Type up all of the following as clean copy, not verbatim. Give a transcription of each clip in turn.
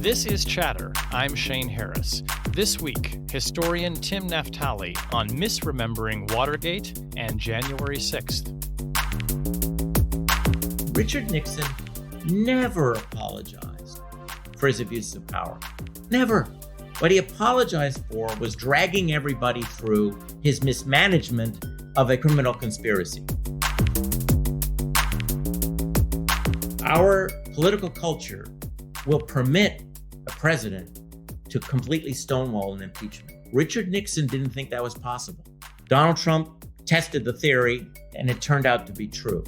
This is Chatter. I'm Shane Harris. This week, historian Tim Naftali on misremembering Watergate and January 6th. Richard Nixon never apologized for his abuse of power. Never. What he apologized for was dragging everybody through his mismanagement of a criminal conspiracy. Our political culture will permit a president to completely stonewall an impeachment. Richard Nixon didn't think that was possible. Donald Trump tested the theory, and it turned out to be true.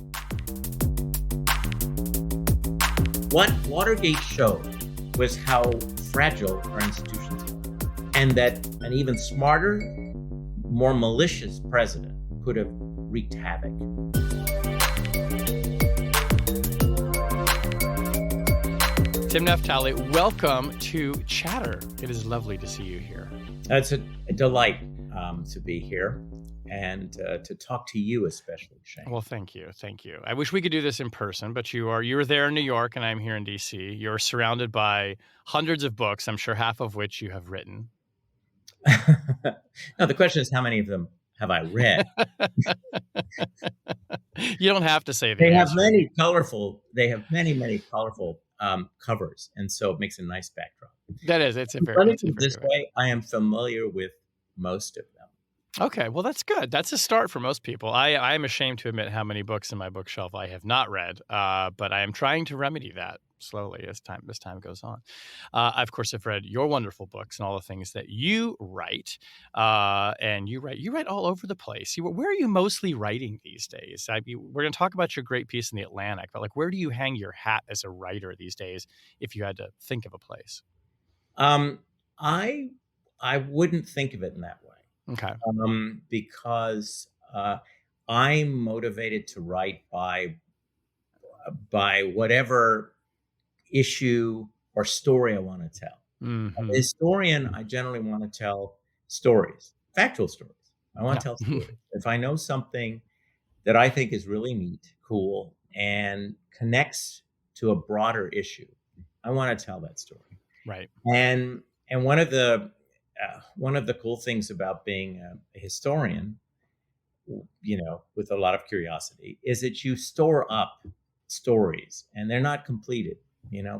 What Watergate showed was how fragile our institutions are, and that an even smarter, more malicious president could have wreaked havoc. Tim Naftali, welcome to Chatter. It is lovely to see you here. It's a delight to be here and to talk to you especially, Shane. Well, thank you. Thank you. I wish we could do this in person, but you're there in New York and I'm here in D.C. You're surrounded by hundreds of books, I'm sure half of which you have written. Now, the question is, how many of them have I read? You don't have to say that. They have many colorful covers, and so it makes a nice backdrop. That is, it's a very this way. I am familiar with most of them. Okay, well, that's good. That's a start for most people. I am ashamed to admit how many books in my bookshelf I have not read, but I am trying to remedy that slowly as time goes on. I, of course, have read your wonderful books and all the things that you write, and you write all over the place. Where are you mostly writing these days? We're going to talk about your great piece in The Atlantic, but where do you hang your hat as a writer these days if you had to think of a place? I wouldn't think of it in that way. Okay. Because I'm motivated to write by whatever issue or story I want to tell. Mm-hmm. As a historian, I generally want to tell stories, factual stories. I want to tell stories. If I know something that I think is really neat, cool, and connects to a broader issue, I want to tell that story. Right. And one of the cool things about being a historian, with a lot of curiosity, is that you store up stories, and they're not completed,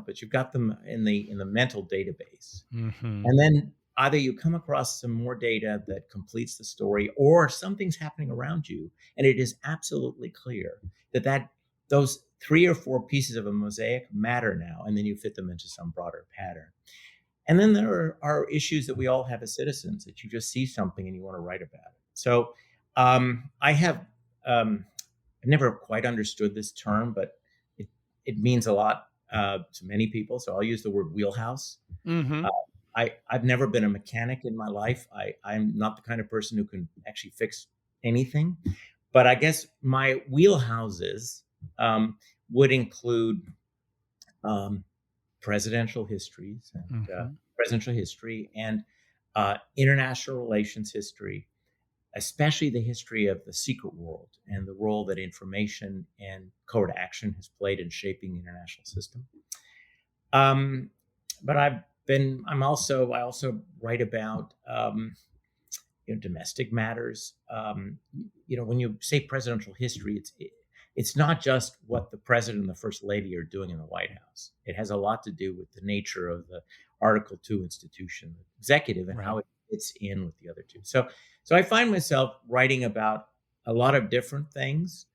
but you've got them in the mental database. Mm-hmm. And then either you come across some more data that completes the story, or something's happening around you, and it is absolutely clear that those 3 or 4 pieces of a mosaic matter now, and then you fit them into some broader pattern. And then there are issues that we all have as citizens, that you just see something and you want to write about it. So I've never quite understood this term, but it means a lot to many people. So I'll use the word wheelhouse. Mm-hmm. I've never been a mechanic in my life. I'm not the kind of person who can actually fix anything. But I guess my wheelhouses would include presidential histories and presidential history and international relations history, especially the history of the secret world and the role that information and covert action has played in shaping the international system. But I also write about domestic matters. When you say presidential history, it's not just what the president and the first lady are doing in the White House. It has a lot to do with the nature of the Article II institution, the executive, and how it fits in with the other two. So I find myself writing about a lot of different things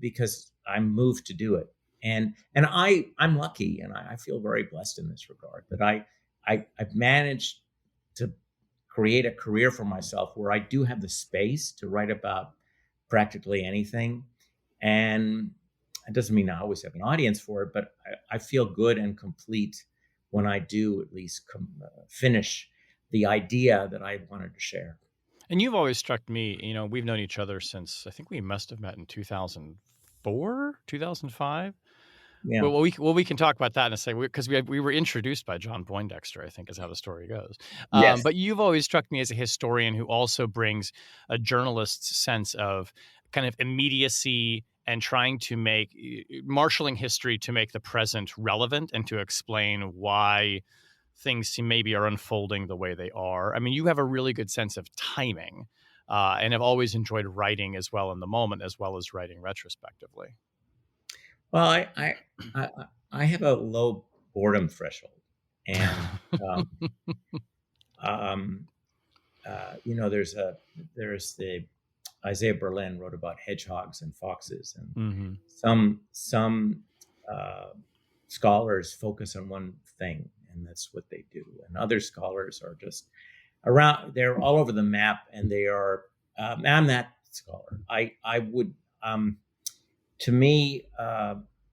because I'm moved to do it. And I'm lucky, and I feel very blessed in this regard, that I've managed to create a career for myself where I do have the space to write about practically anything. And it doesn't mean I always have an audience for it, but I feel good and complete when I do at least finish the idea that I wanted to share. And you've always struck me, we've known each other since, I think we must have met in 2004, 2005. Yeah. Well, we can talk about that in a second, because we were introduced by John Poindexter, I think is how the story goes. Yes. But you've always struck me as a historian who also brings a journalist's sense of kind of immediacy and trying to marshaling history to make the present relevant and to explain why things maybe are unfolding the way they are. I mean, you have a really good sense of timing, and have always enjoyed writing as well in the moment, as well as writing retrospectively. Well, I, I have a low boredom threshold, and um, um, there's the Isaiah Berlin wrote about hedgehogs and foxes, and Mm-hmm. some scholars focus on one thing, and that's what they do, and other scholars are just around. They're all over the map, and they are. I'm that scholar. I would to me,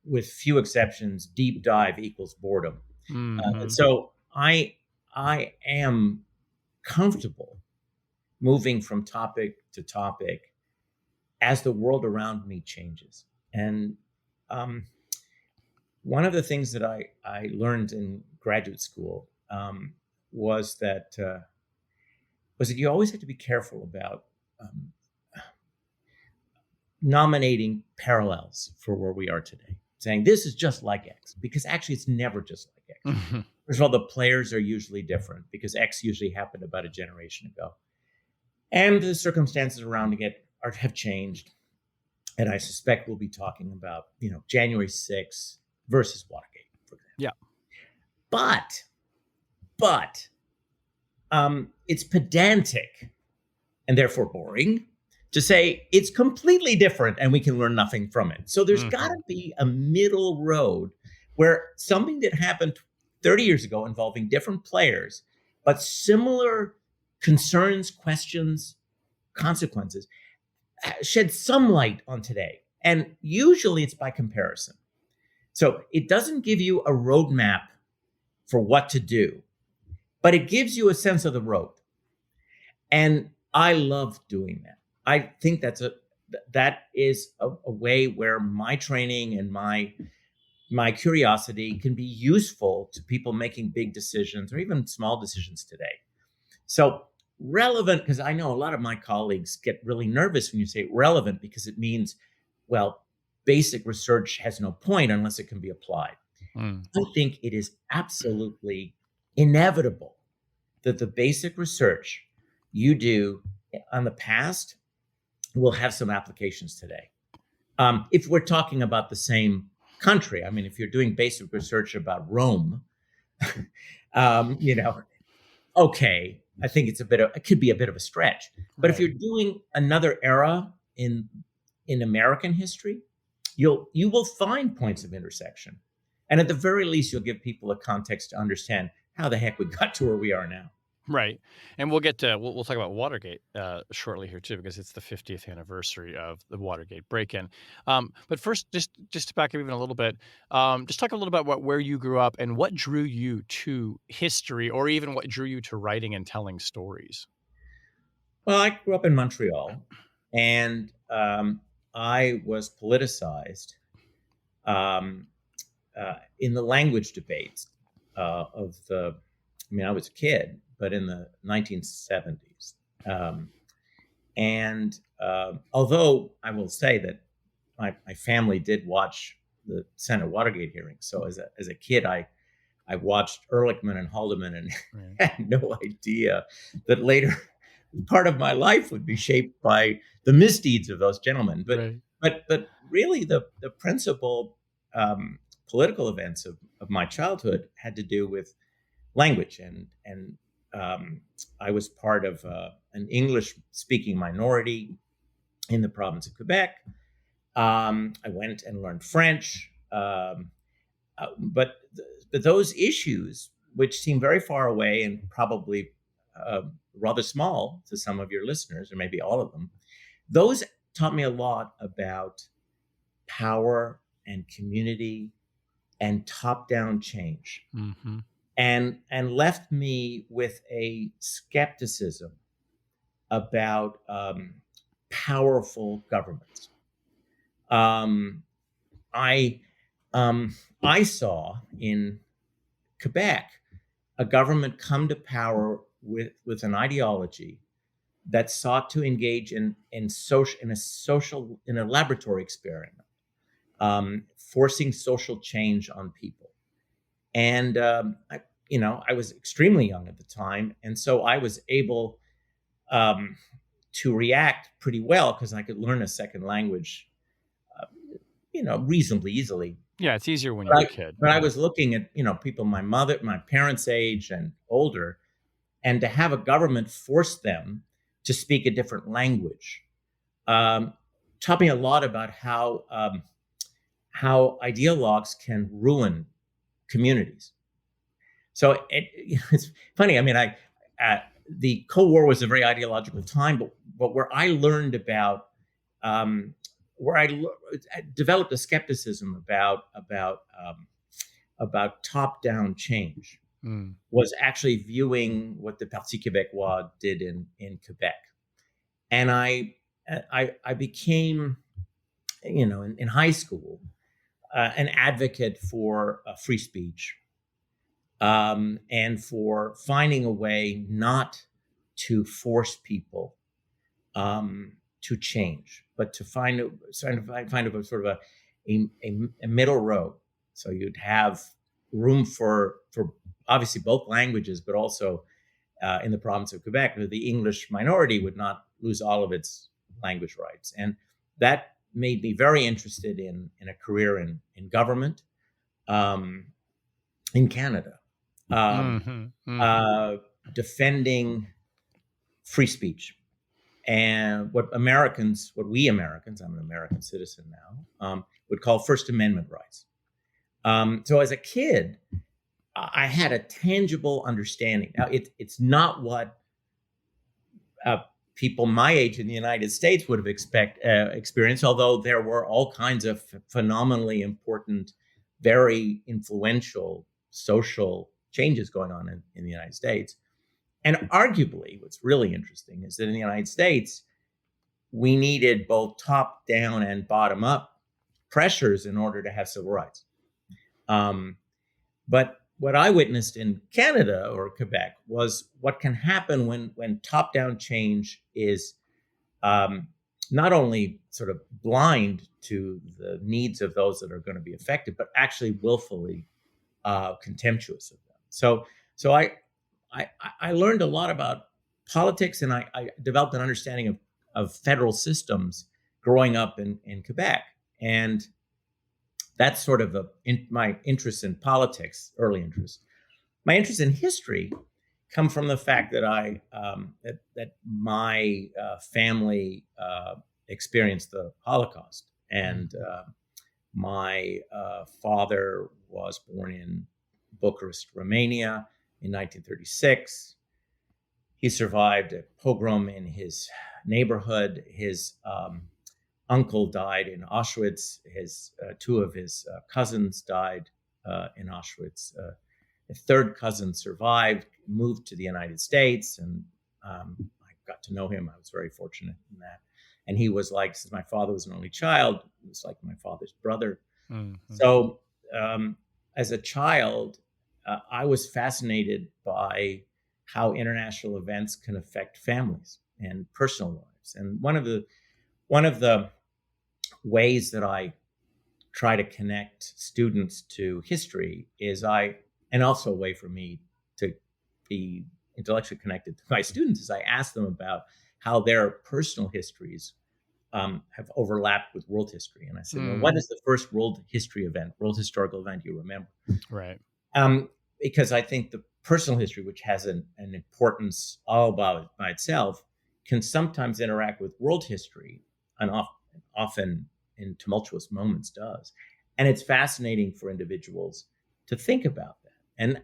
with few exceptions, deep dive equals boredom. And Mm-hmm. so I am comfortable moving from topic to topic as the world around me changes. And um, one of the things that I learned in graduate school was that you always have to be careful about um, nominating parallels for where we are today, saying this is just like X, because actually it's never just like X. Mm-hmm. First of all, the players are usually different because X usually happened about a generation ago. And the circumstances around it have changed. And I suspect we'll be talking about, January 6th versus Watergate, for example. Yeah. But it's pedantic and therefore boring to say it's completely different and we can learn nothing from it. So there's got to be a middle road where something that happened 30 years ago involving different players, but similar concerns, questions, consequences, shed some light on today. And usually it's by comparison. So it doesn't give you a roadmap for what to do, but it gives you a sense of the road. And I love doing that. I think that is a way where my training and my curiosity can be useful to people making big decisions or even small decisions today. So relevant, because I know a lot of my colleagues get really nervous when you say relevant, because it means, well, basic research has no point unless it can be applied. I think it is absolutely inevitable that the basic research you do on the past will have some applications today. If we're talking about the same country, I mean, if you're doing basic research about Rome, okay, I think it could be a bit of a stretch. But if you're doing another era in American history, you will find points of intersection, and at the very least, you'll give people a context to understand how the heck we got to where we are now. Right. And we'll get to, we'll talk about Watergate shortly here too, because it's the 50th anniversary of the Watergate break-in. But first, just to back up even a little bit, just talk a little bit about where you grew up and what drew you to history, or even what drew you to writing and telling stories. Well, I grew up in Montreal, and I was politicized in the language debates of the, I mean, I was a kid, but in the 1970s. Although I will say that my family did watch the Senate Watergate hearings. So as a kid, I watched Ehrlichman and Haldeman and had no idea that later part of my life would be shaped by the misdeeds of those gentlemen. But really the principal political events of my childhood had to do with language, and I was part of an English-speaking minority in the province of Quebec. I went and learned French, but those issues, which seem very far away and probably rather small to some of your listeners, or maybe all of them, those taught me a lot about power and community and top-down change. Mm-hmm. And left me with a skepticism about powerful governments. I saw in Quebec a government come to power with an ideology that sought to engage in a laboratory experiment, forcing social change on people. And I was extremely young at the time, and so I was able to react pretty well because I could learn a second language, reasonably easily. Yeah, it's easier when you're a kid. But I was looking at people my parents' age and older, and to have a government force them to speak a different language taught me a lot about how ideologues can ruin communities. So it's funny. I mean, the Cold War was a very ideological time, but where I learned about I developed a skepticism about top-down change was actually viewing what the Parti Québécois did in Quebec, and I became, in high school, an advocate for free speech, and for finding a way not to force people to change, but to find a sort of a middle road. So you'd have room for obviously both languages, but also in the province of Quebec, the English minority would not lose all of its language rights. And that made me very interested in a career in government in Canada, defending free speech. And what we Americans, I'm an American citizen now, would call First Amendment rights. So as a kid, I had a tangible understanding. Now, it's not what people my age in the United States would have experienced, although there were all kinds of phenomenally important, very influential social changes going on in the United States. And arguably, what's really interesting is that in the United States, we needed both top-down and bottom-up pressures in order to have civil rights. But what I witnessed in Canada or Quebec was what can happen when top-down change is not only sort of blind to the needs of those that are going to be affected, but actually willfully contemptuous of them. So I learned a lot about politics, and I developed an understanding of federal systems growing up in Quebec. And that's sort of my interest in politics, early interest. My interest in history come from the fact that that my family experienced the Holocaust, and my father was born in Bucharest, Romania, in 1936. He survived a pogrom in his neighborhood. His uncle died in Auschwitz. Two of his cousins died in Auschwitz. A third cousin survived, moved to the United States, and I got to know him. I was very fortunate in that. And he was like, since my father was an only child, he was like my father's brother. Mm-hmm. So as a child, I was fascinated by how international events can affect families and personal lives. And one of the ways that I try to connect students to history and also a way for me to be intellectually connected to my students, is I ask them about how their personal histories have overlapped with world history. And I said, well, what is the first world historical event you remember? Right. Because I think the personal history, which has an importance all by itself, can sometimes interact with world history, and often in tumultuous moments does. And it's fascinating for individuals to think about that.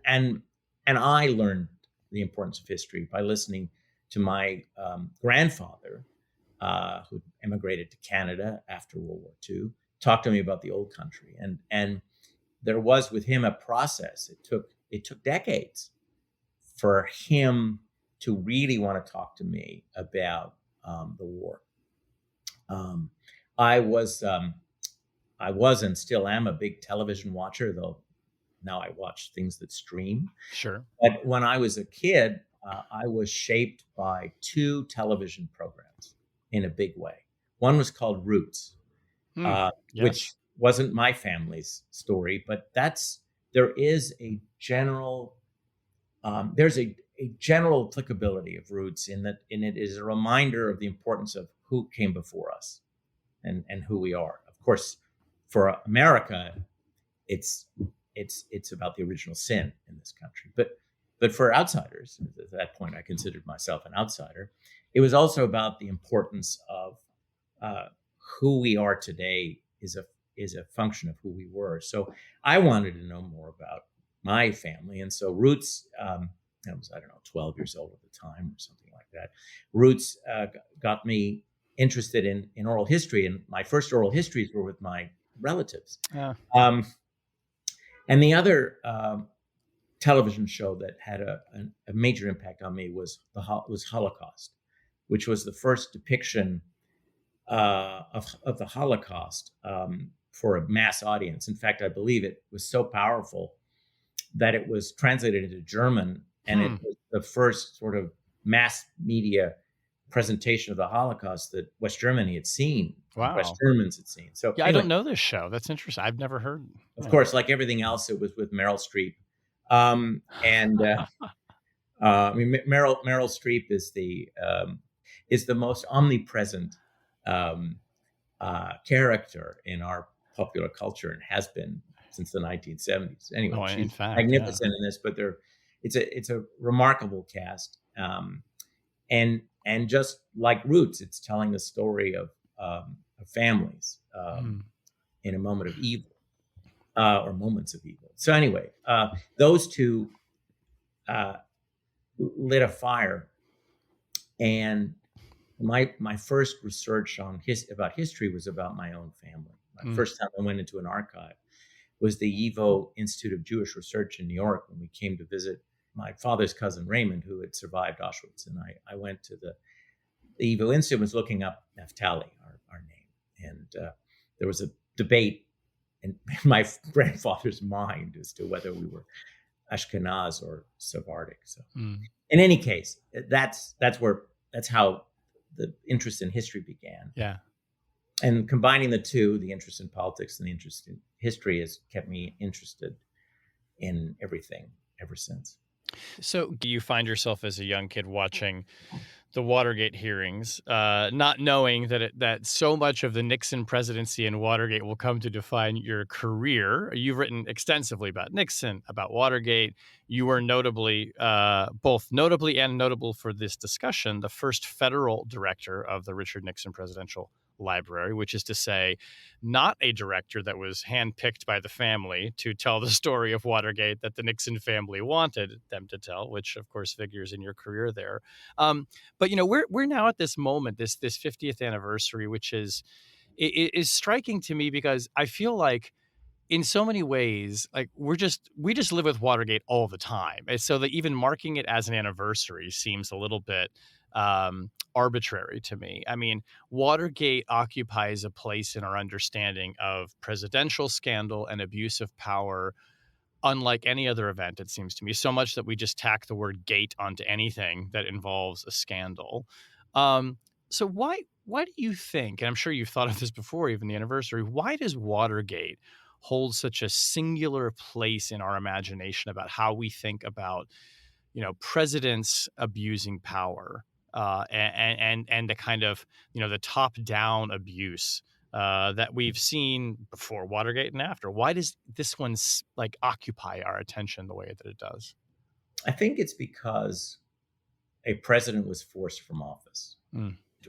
And I learned the importance of history by listening to my grandfather, who immigrated to Canada after World War II, talk to me about the old country. And there was with him a process. It took decades for him to really want to talk to me about the war. I was and still am a big television watcher, though now I watch things that stream. Sure. But when I was a kid, I was shaped by two television programs in a big way. One was called Roots, which Yes. wasn't my family's story, but there is a general there's a general applicability of Roots in that, and it is a reminder of the importance of who came before us and who we are. Of course, for America, it's about the original sin in this country. But for outsiders, at that point, I considered myself an outsider. It was also about the importance of uh, who we are today is a function of who we were. So I wanted to know more about my family, and so Roots. I was, I don't know, 12 years old at the time or something like that. Roots got me interested in oral history, and my first oral histories were with my relatives. Yeah. And the other television show that had a major impact on me was Holocaust, which was the first depiction of the Holocaust for a mass audience. In fact, I believe it was so powerful that it was translated into German, and it was the first sort of mass media presentation of the Holocaust that West Germany had seen. Wow. West Germans had seen. So Yeah, anyway, I don't know this show. That's interesting. I've never heard. of course, like everything else, it was with Meryl Streep. I mean, Meryl Streep is the most omnipresent character in our popular culture, and has been since the 1970s. Anyway, Oh, in she's fact, magnificent in this, but it's a remarkable cast, and just like Roots, it's telling the story of families in a moment of evil, or moments of evil. So anyway, those two lit a fire, and my first research about history was about my own family. My first time I went into an archive was the YIVO Institute of Jewish Research in New York, when we came to visit my father's cousin Raymond, who had survived Auschwitz. And I went to the YIVO Institute, was looking up Naftali, our name. And there was a debate in my grandfather's mind as to whether we were Ashkenaz or Sephardic. So in any case, that's how the interest in history began. Yeah. And combining the two, the interest in politics and the interest in history, has kept me interested in everything ever since. So do you find yourself as a young kid watching the Watergate hearings, not knowing that so much of the Nixon presidency and Watergate will come to define your career? You've written extensively about Nixon, about Watergate. You were both notably and notable for this discussion, the first federal director of the Richard Nixon Presidential Library, which is to say, not a director that was handpicked by the family to tell the story of Watergate that the Nixon family wanted them to tell, which of course figures in your career there. But we're now at this moment, this 50th anniversary, which is striking to me, because I feel like in so many ways, like we just live with Watergate all the time, and so that even marking it as an anniversary seems a little bit arbitrary to me. I mean, Watergate occupies a place in our understanding of presidential scandal and abuse of power unlike any other event, it seems to me, so much that we just tack the word gate onto anything that involves a scandal. So why do you think, and I'm sure you've thought of this before, even the anniversary, why does Watergate hold such a singular place in our imagination about how we think about, presidents abusing power, and the kind of, the top-down abuse that we've seen before Watergate and after? Why does this one occupy our attention the way that it does? I think it's because a president was forced from office.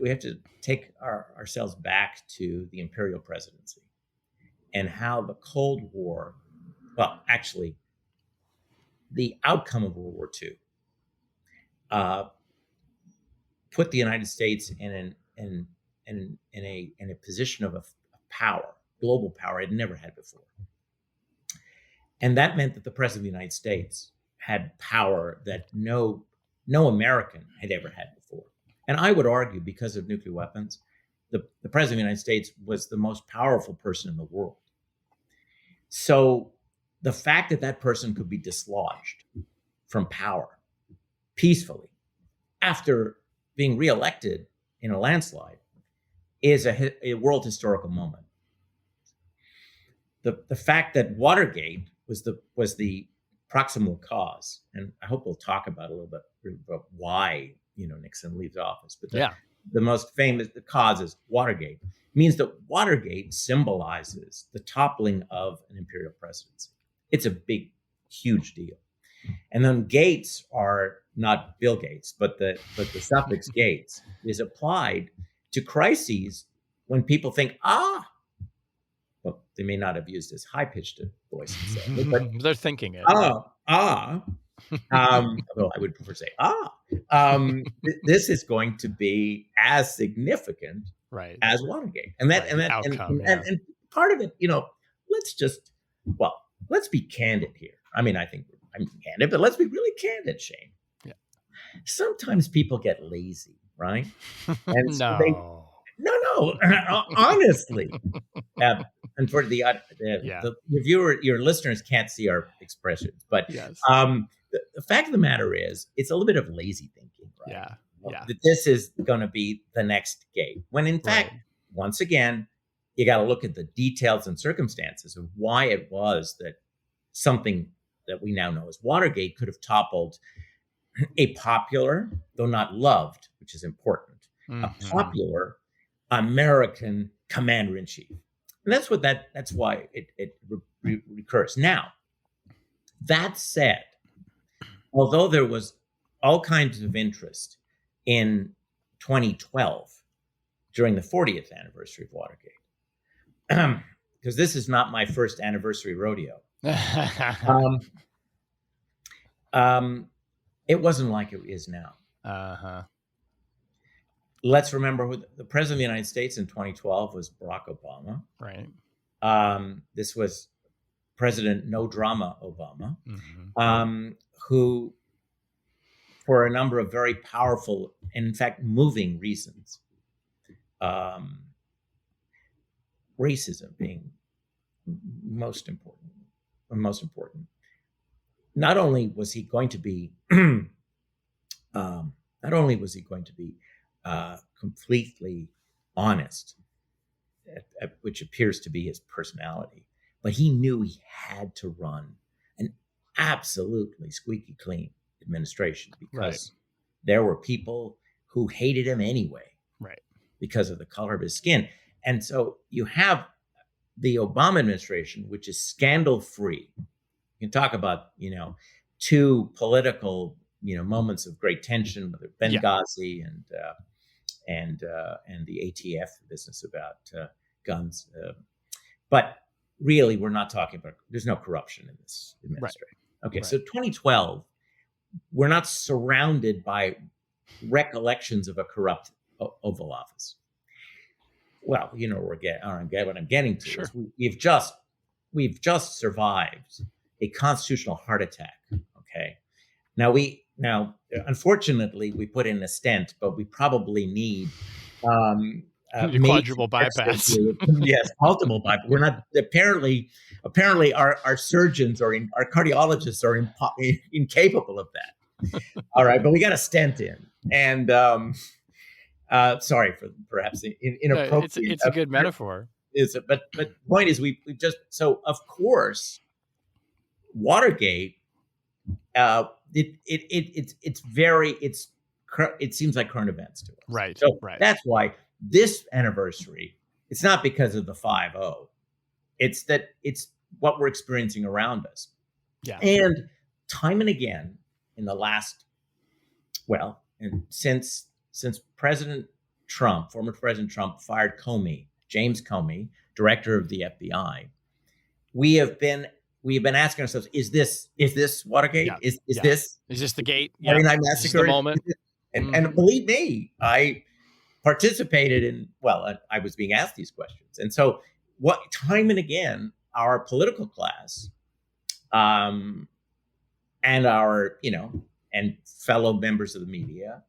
We have to take ourselves back to the imperial presidency and how the Cold War, well, actually, the outcome of World War II, put the United States in a position of power, global power it never had before. And that meant that the President of the United States had power that no American had ever had before. And I would argue, because of nuclear weapons, the President of the United States was the most powerful person in the world. So the fact that person could be dislodged from power peacefully after being reelected in a landslide, is a world historical moment. The fact that Watergate was the proximal cause, and I hope we'll talk about a little bit about why Nixon leaves office, but the most famous cause is Watergate, means that Watergate symbolizes the toppling of an imperial presidency. It's a big, huge deal. And then Gates are not Bill Gates, but the suffix Gates is applied to crises when people think, well, they may not have used as high-pitched a voice, but they're thinking it. Although I would prefer to say, this is going to be as significant as Watergate, and part of it, let's be candid here. I mean, I think I'm candid, but let's be really candid, Shane. Yeah. Sometimes people get lazy, right? And so no. Honestly. And for the viewer, your listeners can't see our expressions, but yes. The fact of the matter is, it's a little bit of lazy thinking, right? That this is going to be the next gate, when in fact, once again, you got to look at the details and circumstances of why it was that something that we now know as Watergate could have toppled a popular, though not loved, which is important, a popular American commander-in-chief. And that's why it recurs. Now, that said, although there was all kinds of interest in 2012 during the 40th anniversary of Watergate, because this is not my first anniversary rodeo, it wasn't like it is now. Let's remember who the president of the United States in 2012 was Barack Obama. Right. This was President No Drama Obama, who, for a number of very powerful and, in fact, moving reasons, racism being most important. Not only was he going to be, completely honest, which appears to be his personality, but he knew he had to run an absolutely squeaky clean administration, because there were people who hated him anyway, because of the color of his skin. And so you have the Obama administration, which is scandal-free. You can talk about, two political, moments of great tension, whether Benghazi and the ATF business about guns. But really, we're not talking about, there's no corruption in this administration. Okay, so 2012, we're not surrounded by recollections of a corrupt Oval Office. Well, what I'm getting to is we've just survived a constitutional heart attack. Okay, now unfortunately we put in a stent, but we probably need quadruple bypass. Yes, multiple bypass. We're not apparently our surgeons or our cardiologists are incapable of that. All right, but we got a stent in, and sorry for perhaps inappropriate. It's a good metaphor. But the point is, we just, so of course, Watergate, it seems like current events to us. Right. So that's why this anniversary, it's not because of the 5-0. It's what we're experiencing around us. Yeah. And time and again in the last, and since President Trump, former President Trump, fired James Comey, director of the FBI, we have been asking ourselves, is this Watergate? Yeah. Is this the gate? Saturday Night Massacre? Is this the moment? And believe me, I participated in, I was being asked these questions. And so time and again, our political class, and our, and fellow members of the media,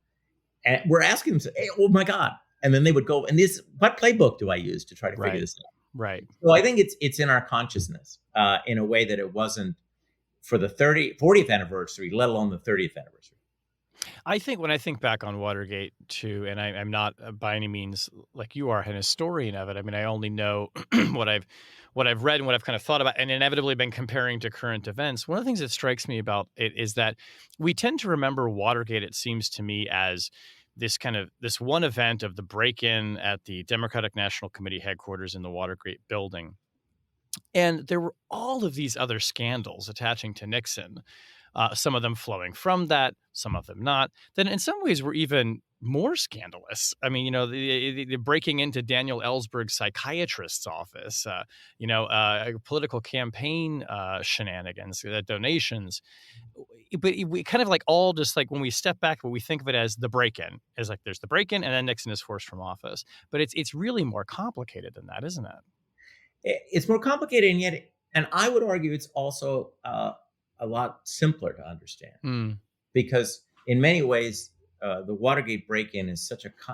and we're asking them, hey, oh my God. And then they would go, and what playbook do I use to try to figure this out? Right. So I think it's in our consciousness in a way that it wasn't for the 40th anniversary, let alone the 30th anniversary. I think when I think back on Watergate too, and I'm not by any means like you are an historian of it. I mean, I only know what I've read and what I've kind of thought about, and inevitably been comparing to current events. One of the things that strikes me about it is that we tend to remember Watergate. It seems to me as this one event of the break-in at the Democratic National Committee headquarters in the Watergate building. And there were all of these other scandals attaching to Nixon, some of them flowing from that, some of them not, that in some ways were even more scandalous. I mean, the breaking into Daniel Ellsberg's psychiatrist's office, political campaign shenanigans, donations. But we kind of like all just like when we step back, but we think of it as the break-in, as like there's the break-in and then Nixon is forced from office. But it's really more complicated than that, isn't it? It's more complicated, and I would argue it's also a lot simpler to understand, Mm. because in many ways, the Watergate break-in is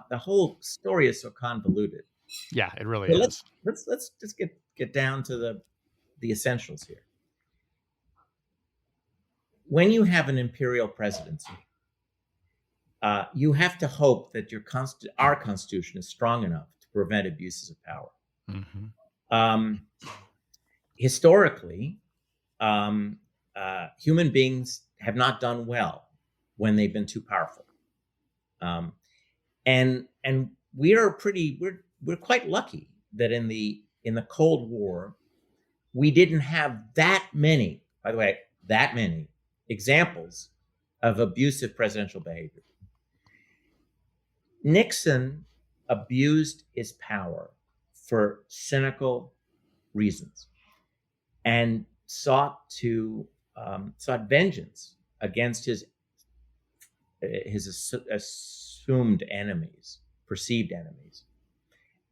the whole story is so convoluted. Yeah, it really But is. let's just get down to the essentials here. When you have an imperial presidency, you have to hope that our Constitution is strong enough to prevent abuses of power. Mm-hmm. Historically, human beings have not done well when they've been too powerful, and we're quite lucky that in the Cold War we didn't have that many, by the way, examples of abusive presidential behavior. Nixon abused his power for cynical reasons and sought vengeance against his assumed enemies, perceived enemies,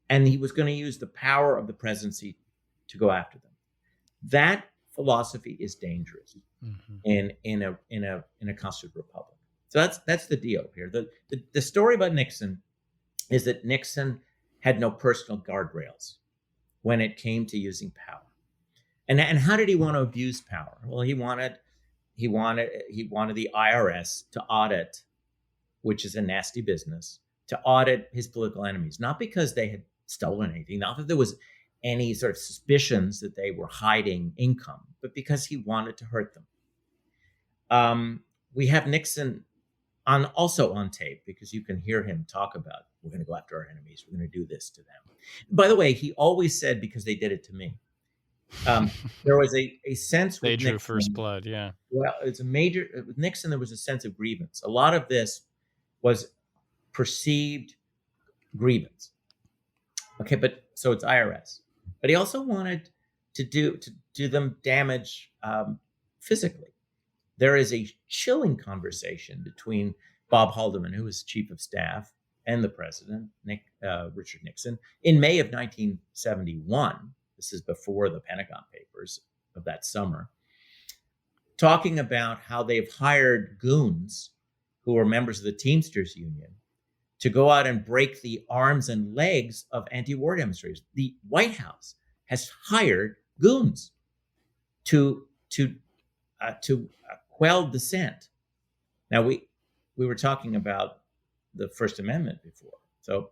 and he was going to use the power of the presidency to go after them. That philosophy is dangerous in a constitutional republic. So that's the deal here. The story about Nixon is that Nixon had no personal guardrails when it came to using power. And how did he want to abuse power? Well, he wanted the IRS to audit, which is a nasty business, to audit his political enemies, not because they had stolen anything, not that there was any sort of suspicions that they were hiding income, but because he wanted to hurt them. We have Nixon also on tape, because you can hear him talk about, we're going to go after our enemies, we're going to do this to them. By the way, he always said, because they did it to me. There was a sense with They drew Nixon, first blood, yeah. Well, with Nixon, there was a sense of grievance. A lot of this was perceived grievance. Okay, but so it's IRS. But he also wanted to do them damage physically. There is a chilling conversation between Bob Haldeman, who was chief of staff, and the president, Richard Nixon, in May of 1971. This is before the Pentagon Papers of that summer, talking about how they've hired goons who are members of the Teamsters Union to go out and break the arms and legs of anti-war demonstrators. The White House has hired goons to quell dissent. Now, we were talking about the First Amendment before. So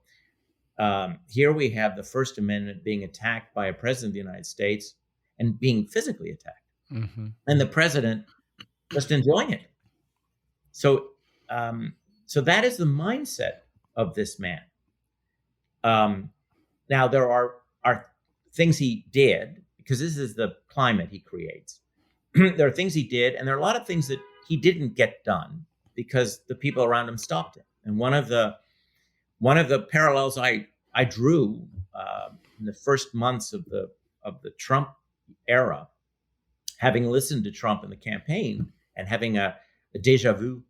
here we have the First Amendment being attacked by a president of the United States and being physically attacked, and the president just enjoying it. So that is the mindset of this man. Now, there are things he did, because this is the climate he creates. There are things he did, and there are a lot of things that he didn't get done because the people around him stopped him. And one of the parallels I drew in the first months of the Trump era, having listened to Trump in the campaign and having a deja vu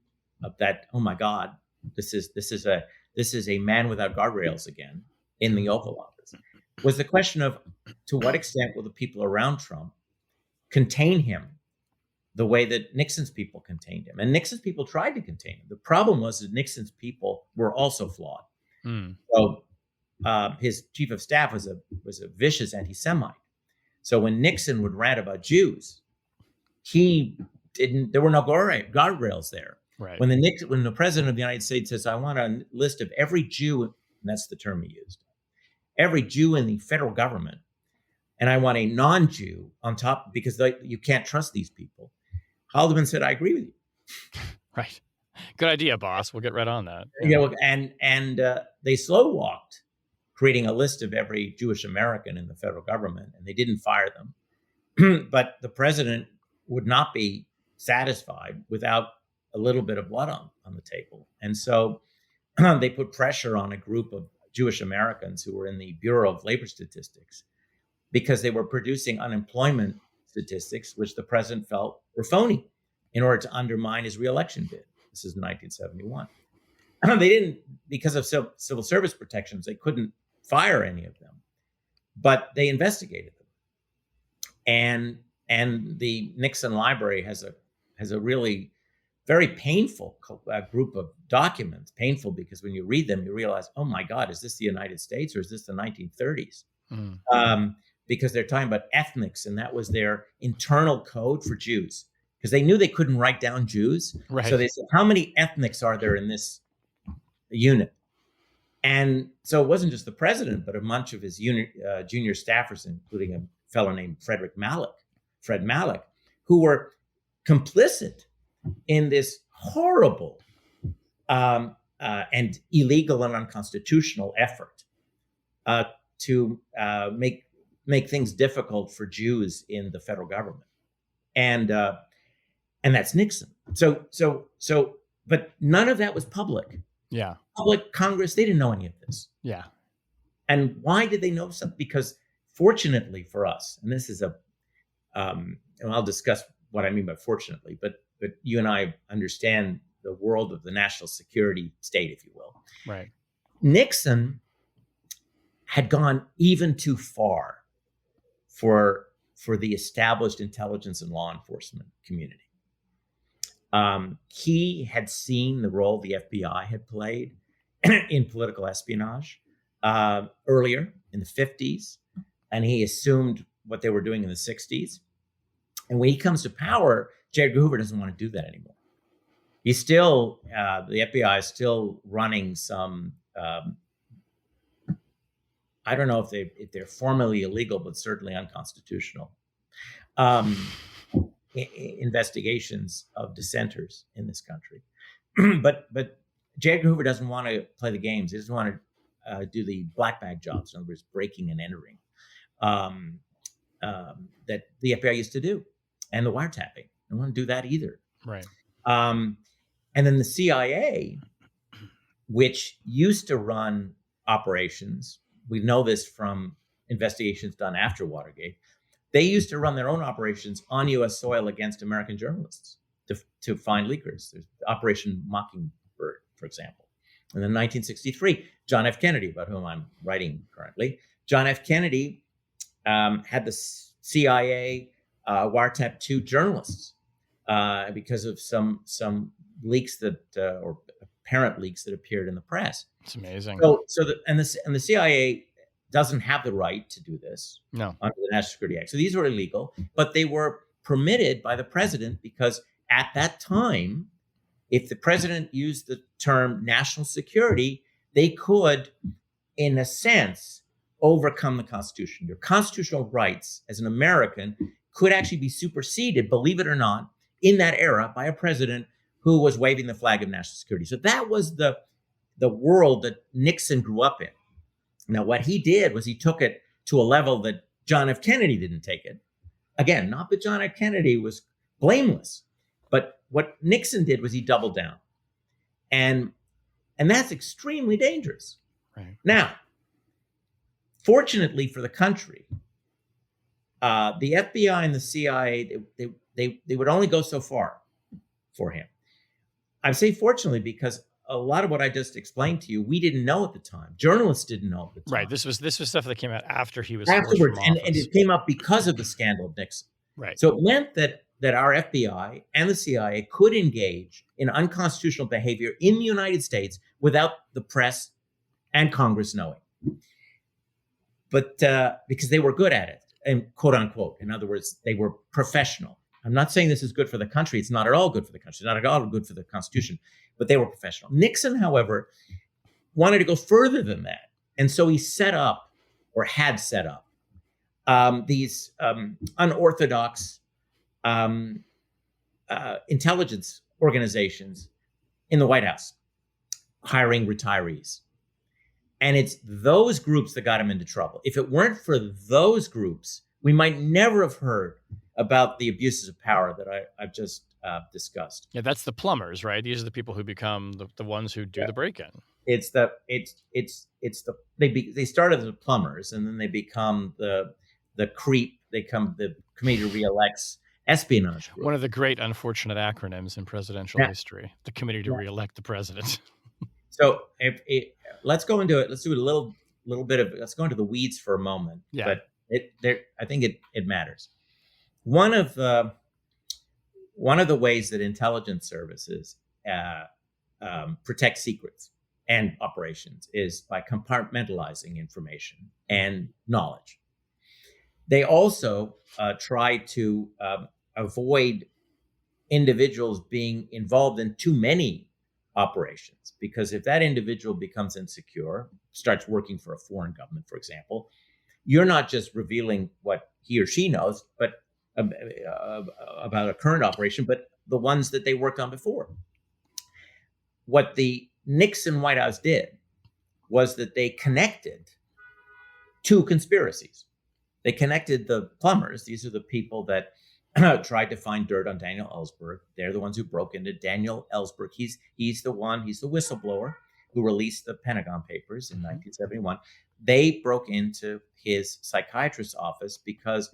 of that, oh my God, this is a man without guardrails again in the Oval Office, was the question of, to what extent will the people around Trump contain him the way that Nixon's people contained him? And Nixon's people tried to contain him. The problem was that Nixon's people were also flawed. So his chief of staff was a vicious anti-Semite. So when Nixon would rant about Jews, there were no guardrails there. Right. When the president of the United States says, "I want a list of every Jew," and that's the term he used, every Jew in the federal government, and I want a non-Jew on top because you can't trust these people. Haldeman said, "I agree with you." Right. Good idea, boss. We'll get right on that. You know, and they slow walked creating a list of every Jewish American in the federal government, and they didn't fire them. But the president would not be satisfied without a little bit of blood on the table. And so they put pressure on a group of Jewish Americans who were in the Bureau of Labor Statistics because they were producing unemployment statistics, which the president felt were phony in order to undermine his reelection bid. This is 1971. They didn't, because of civil service protections, they couldn't fire any of them, but they investigated them. And the Nixon Library has a really very painful group of documents. Painful because when you read them, you realize, oh my God, is this the United States or is this the 1930s? Because they're talking about ethnics, and that was their internal code for Jews, because they knew they couldn't write down Jews. Right. So they said, how many ethnics are there in this unit? And so it wasn't just the president, but a bunch of his junior staffers, including a fellow named Fred Malek, who were complicit in this horrible and illegal and unconstitutional effort to make things difficult for Jews in the federal government, and that's Nixon. So, but none of that was public. Yeah. Public Congress, they didn't know any of this. Yeah. And why did they know something? Because fortunately for us, and this is and I'll discuss what I mean by fortunately, but you and I understand the world of the national security state, if you will. Right. Nixon had gone even too far for the established intelligence and law enforcement community. He had seen the role the FBI had played in political espionage earlier in the 50s, and he assumed what they were doing in the 60s. And when he comes to power, J. Edgar Hoover doesn't want to do that anymore. He's still, the FBI is still running some, I don't know if they're formally illegal, but certainly unconstitutional, investigations of dissenters in this country. But J. Edgar Hoover doesn't want to play the games. He doesn't want to do the black bag jobs, in other words, breaking and entering, that the FBI used to do, and the wiretapping. They don't want to do that either. Right. And then the CIA, which used to run operations, we know this from investigations done after Watergate, they used to run their own operations on U.S. soil against American journalists to find leakers. There's Operation Mockingbird, for example. And then 1963, John F. Kennedy, about whom I'm writing currently, John F. Kennedy had the CIA wiretap 2 journalists because of some leaks that or apparent leaks that appeared in the press. It's amazing. So the CIA doesn't have the right to do this No. under the National Security Act. So these were illegal, but they were permitted by the president because at that time, if the president used the term national security, they could, in a sense, overcome the Constitution. Your constitutional rights as an American could actually be superseded, believe it or not, in that era by a president who was waving the flag of national security. So that was the world that Nixon grew up in. Now, what he did was he took it to a level that John F. Kennedy didn't take it. Again, not that John F. Kennedy was blameless, but what Nixon did was he doubled down. And that's extremely dangerous. Right. Now, fortunately for the country, the FBI and the CIA, they would only go so far for him. I say fortunately because a lot of what I just explained to you, we didn't know at the time. Journalists didn't know at the time. Right. This was stuff that came out after he was afterwards, from and it came up because of the scandal of Nixon. Right. So it meant that our FBI and the CIA could engage in unconstitutional behavior in the United States without the press and Congress knowing. But because they were good at it, and quote unquote, in other words, they were professional. I'm not saying this is good for the country. It's not at all good for the country. It's not at all good for the Constitution, but they were professional. Nixon, however, wanted to go further than that. And so he set up, or had set up, these unorthodox intelligence organizations in the White House, hiring retirees. And it's those groups that got him into trouble. If it weren't for those groups, we might never have heard about the abuses of power that I've just discussed. Yeah, that's the plumbers, right? These are the people who become the ones who do the break-in. They started as the plumbers, and then they become the creep. They come the committee to re-elects espionage group. One of the great unfortunate acronyms in presidential history, the committee to re-elect the president. So let's go into it. Let's do a little bit of, let's go into the weeds for a moment. Yeah. But I think it matters. One of the ways that intelligence services protect secrets and operations is by compartmentalizing information and knowledge. They also try to avoid individuals being involved in too many operations, because if that individual becomes insecure, starts working for a foreign government, for example, you're not just revealing what he or she knows, but about a current operation, but the ones that they worked on before. What the Nixon White House did was that they connected two conspiracies. They connected the plumbers. These are the people that tried to find dirt on Daniel Ellsberg. They're the ones who broke into Daniel Ellsberg. He's the whistleblower who released the Pentagon Papers in 1971. They broke into his psychiatrist's office because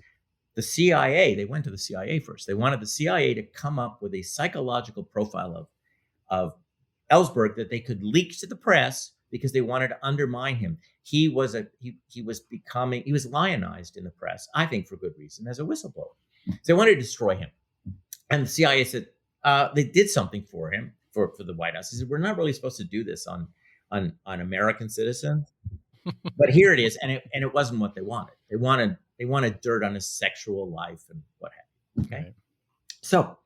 the CIA, they went to the CIA first. They wanted the CIA to come up with a psychological profile of Ellsberg that they could leak to the press, because they wanted to undermine him. He was lionized in the press, I think for good reason, as a whistleblower. So they wanted to destroy him. And the CIA said, they did something for him, for the White House. He said, we're not really supposed to do this on American citizens, but here it is. And it wasn't what they wanted. They wanted dirt on his sexual life and what have you. Okay. Right. So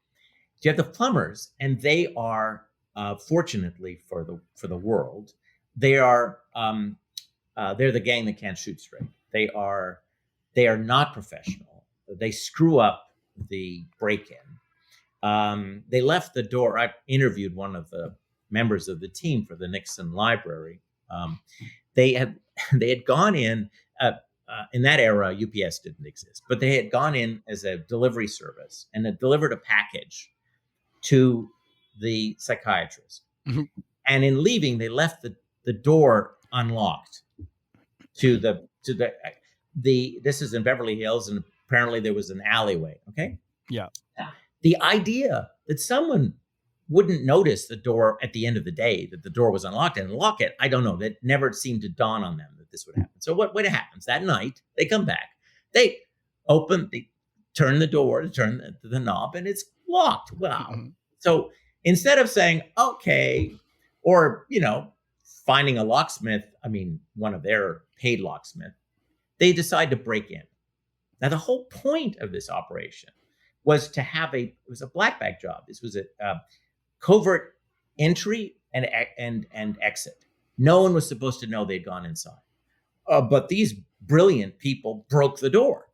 you have the plumbers, and they are, fortunately for the world, they're the gang that can't shoot straight. They are not professional. They screw up the break-in. They left the door. I interviewed one of the members of the team for the Nixon Library. They had gone in that era. UPS didn't exist, but they had gone in as a delivery service and had delivered a package to the psychiatrist. Mm-hmm. And in leaving, they left the door unlocked to the this is in Beverly Hills, and apparently there was an alleyway. Okay. Yeah. The idea that someone wouldn't notice the door at the end of the day, that the door was unlocked, and lock it, I don't know. That never seemed to dawn on them that this would happen. So what happens that night? They come back, they turn the door, turn the knob, and it's locked. Wow. Mm-hmm. So instead of saying, okay, or, finding a locksmith, one of their paid locksmith, they decide to break in. Now, the whole point of this operation was to have it was a black bag job. This was a covert entry and exit. No one was supposed to know they'd gone inside. But these brilliant people broke the door.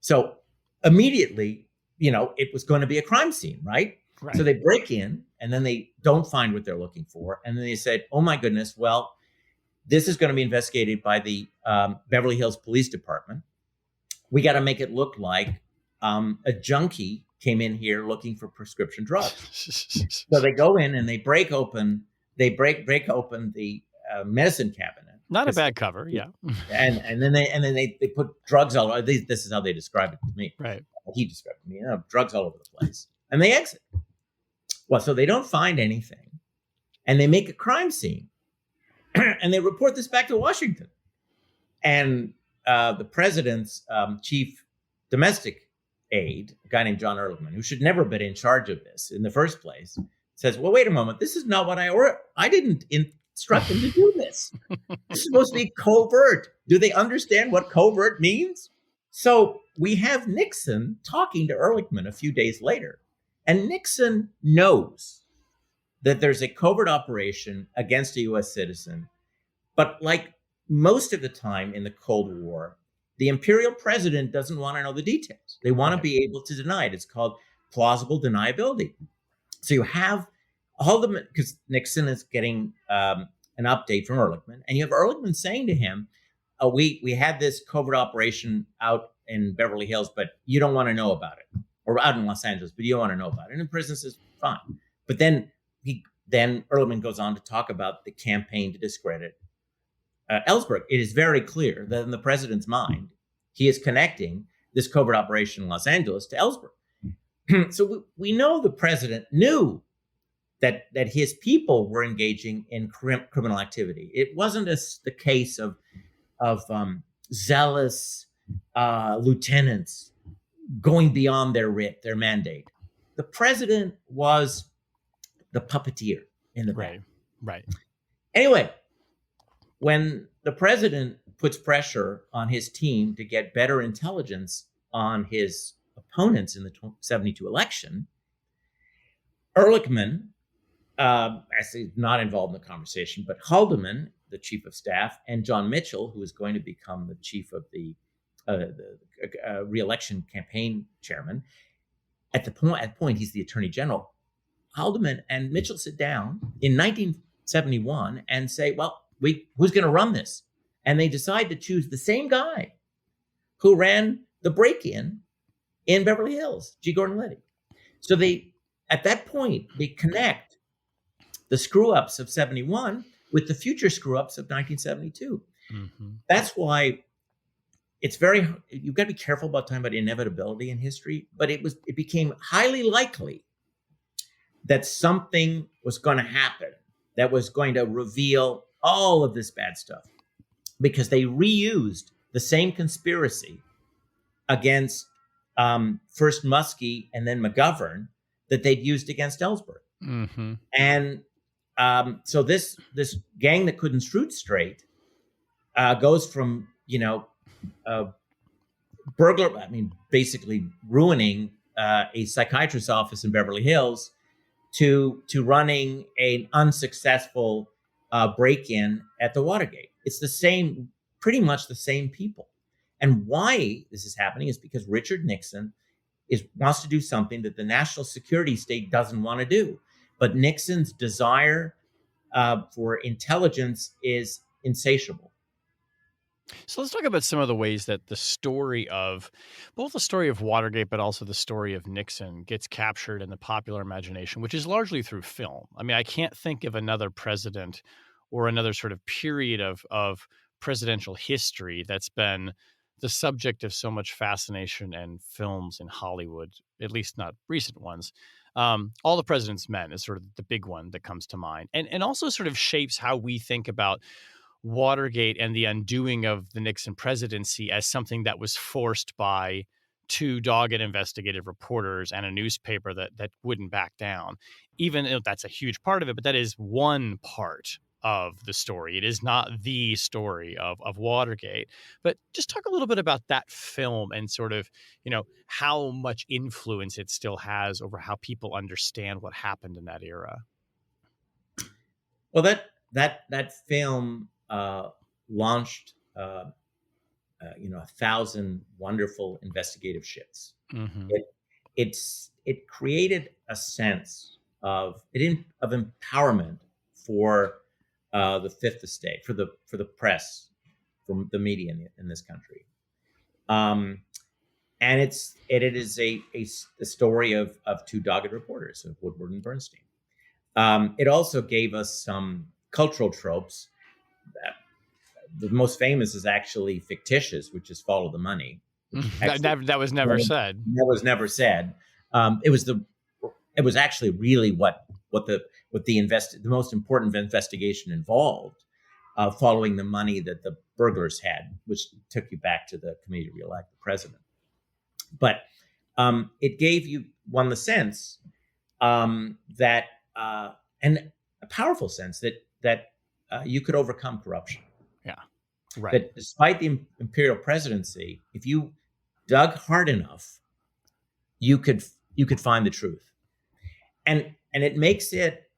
So immediately, it was going to be a crime scene, right? Right. So they break in, and then they don't find what they're looking for. And then they said, oh, my goodness, well, this is going to be investigated by the Beverly Hills Police Department. We got to make it look like a junkie came in here looking for prescription drugs. So they go in and they break open the medicine cabinet. Not a bad cover, yeah. And then they put drugs all over. This is how they described it to me. Right. He described it to me. Drugs all over the place. And they exit. Well, so they don't find anything, and they make a crime scene, and they report this back to Washington. And the president's chief domestic aide, a guy named John Ehrlichman, who should never have been in charge of this in the first place, says, well, wait a moment, this is not what I didn't instruct them to do this. This is supposed to be covert. Do they understand what covert means? So we have Nixon talking to Ehrlichman a few days later, and Nixon knows that there's a covert operation against a U.S. citizen. But like most of the time in the Cold War, the imperial president doesn't want to know the details. They want to be able to deny it. It's called plausible deniability. So you have all the, because Nixon is getting an update from Ehrlichman, and you have Ehrlichman saying to him, we had this covert operation out in Beverly Hills, but you don't want to know about it, or out in Los Angeles, but you don't want to know about it. And the president says, fine. But then Ehrlichman goes on to talk about the campaign to discredit Ellsberg. It is very clear that in the president's mind, he is connecting this covert operation in Los Angeles to Ellsberg. So we know the president knew that his people were engaging in criminal activity. It wasn't the case of zealous lieutenants going beyond their mandate. The president was the puppeteer in the back. Right. Anyway, when the president puts pressure on his team to get better intelligence on his opponents in the 72 election, Ehrlichman, actually not involved in the conversation, but Haldeman, the chief of staff, and John Mitchell, who is going to become the chief of the re-election campaign chairman, at the point he's the attorney general. Haldeman and Mitchell sit down in 1971 and say, well, who's going to run this? And they decide to choose the same guy who ran the break-in in Beverly Hills, G. Gordon Liddy. So at that point, they connect the screw-ups of 71 with the future screw-ups of 1972. Mm-hmm. That's why you've got to be careful about talking about inevitability in history, but it became highly likely that something was going to happen that was going to reveal all of this bad stuff, because they reused the same conspiracy against first Muskie and then McGovern that they'd used against Ellsberg. Mm-hmm. And so this gang that couldn't shoot straight goes from, basically ruining a psychiatrist's office in Beverly Hills to running an unsuccessful break-in at the Watergate. It's pretty much the same people. And why this is happening is because Richard Nixon wants to do something that the national security state doesn't want to do. But Nixon's desire for intelligence is insatiable. So let's talk about some of the ways that the story of both the story of Watergate, but also the story of Nixon gets captured in the popular imagination, which is largely through film. I mean, I can't think of another president or another sort of period of presidential history that's been the subject of so much fascination and films in Hollywood, at least not recent ones. All the President's Men is sort of the big one that comes to mind, and also sort of shapes how we think about Watergate and the undoing of the Nixon presidency as something that was forced by two dogged investigative reporters and a newspaper that wouldn't back down. Even if that's a huge part of it, but that is one part of the story. It is not the story of Watergate. But just talk a little bit about that film and sort of, how much influence it still has over how people understand what happened in that era. Well, that film launched 1,000 wonderful investigative ships. Mm-hmm. It created a sense of empowerment for the Fifth Estate, for the press, for the media in this country, and it is a story of two dogged reporters, of Woodward and Bernstein. It also gave us some cultural tropes. The most famous is actually fictitious, which is follow the money. That was never said. That was never said. It was actually really what the most important investigation involved, following the money that the burglars had, which took you back to the committee to re-elect the president. But it gave you the sense that and a powerful sense that you could overcome corruption. Yeah, right. That despite the imperial presidency, if you dug hard enough, you could find the truth. And it makes it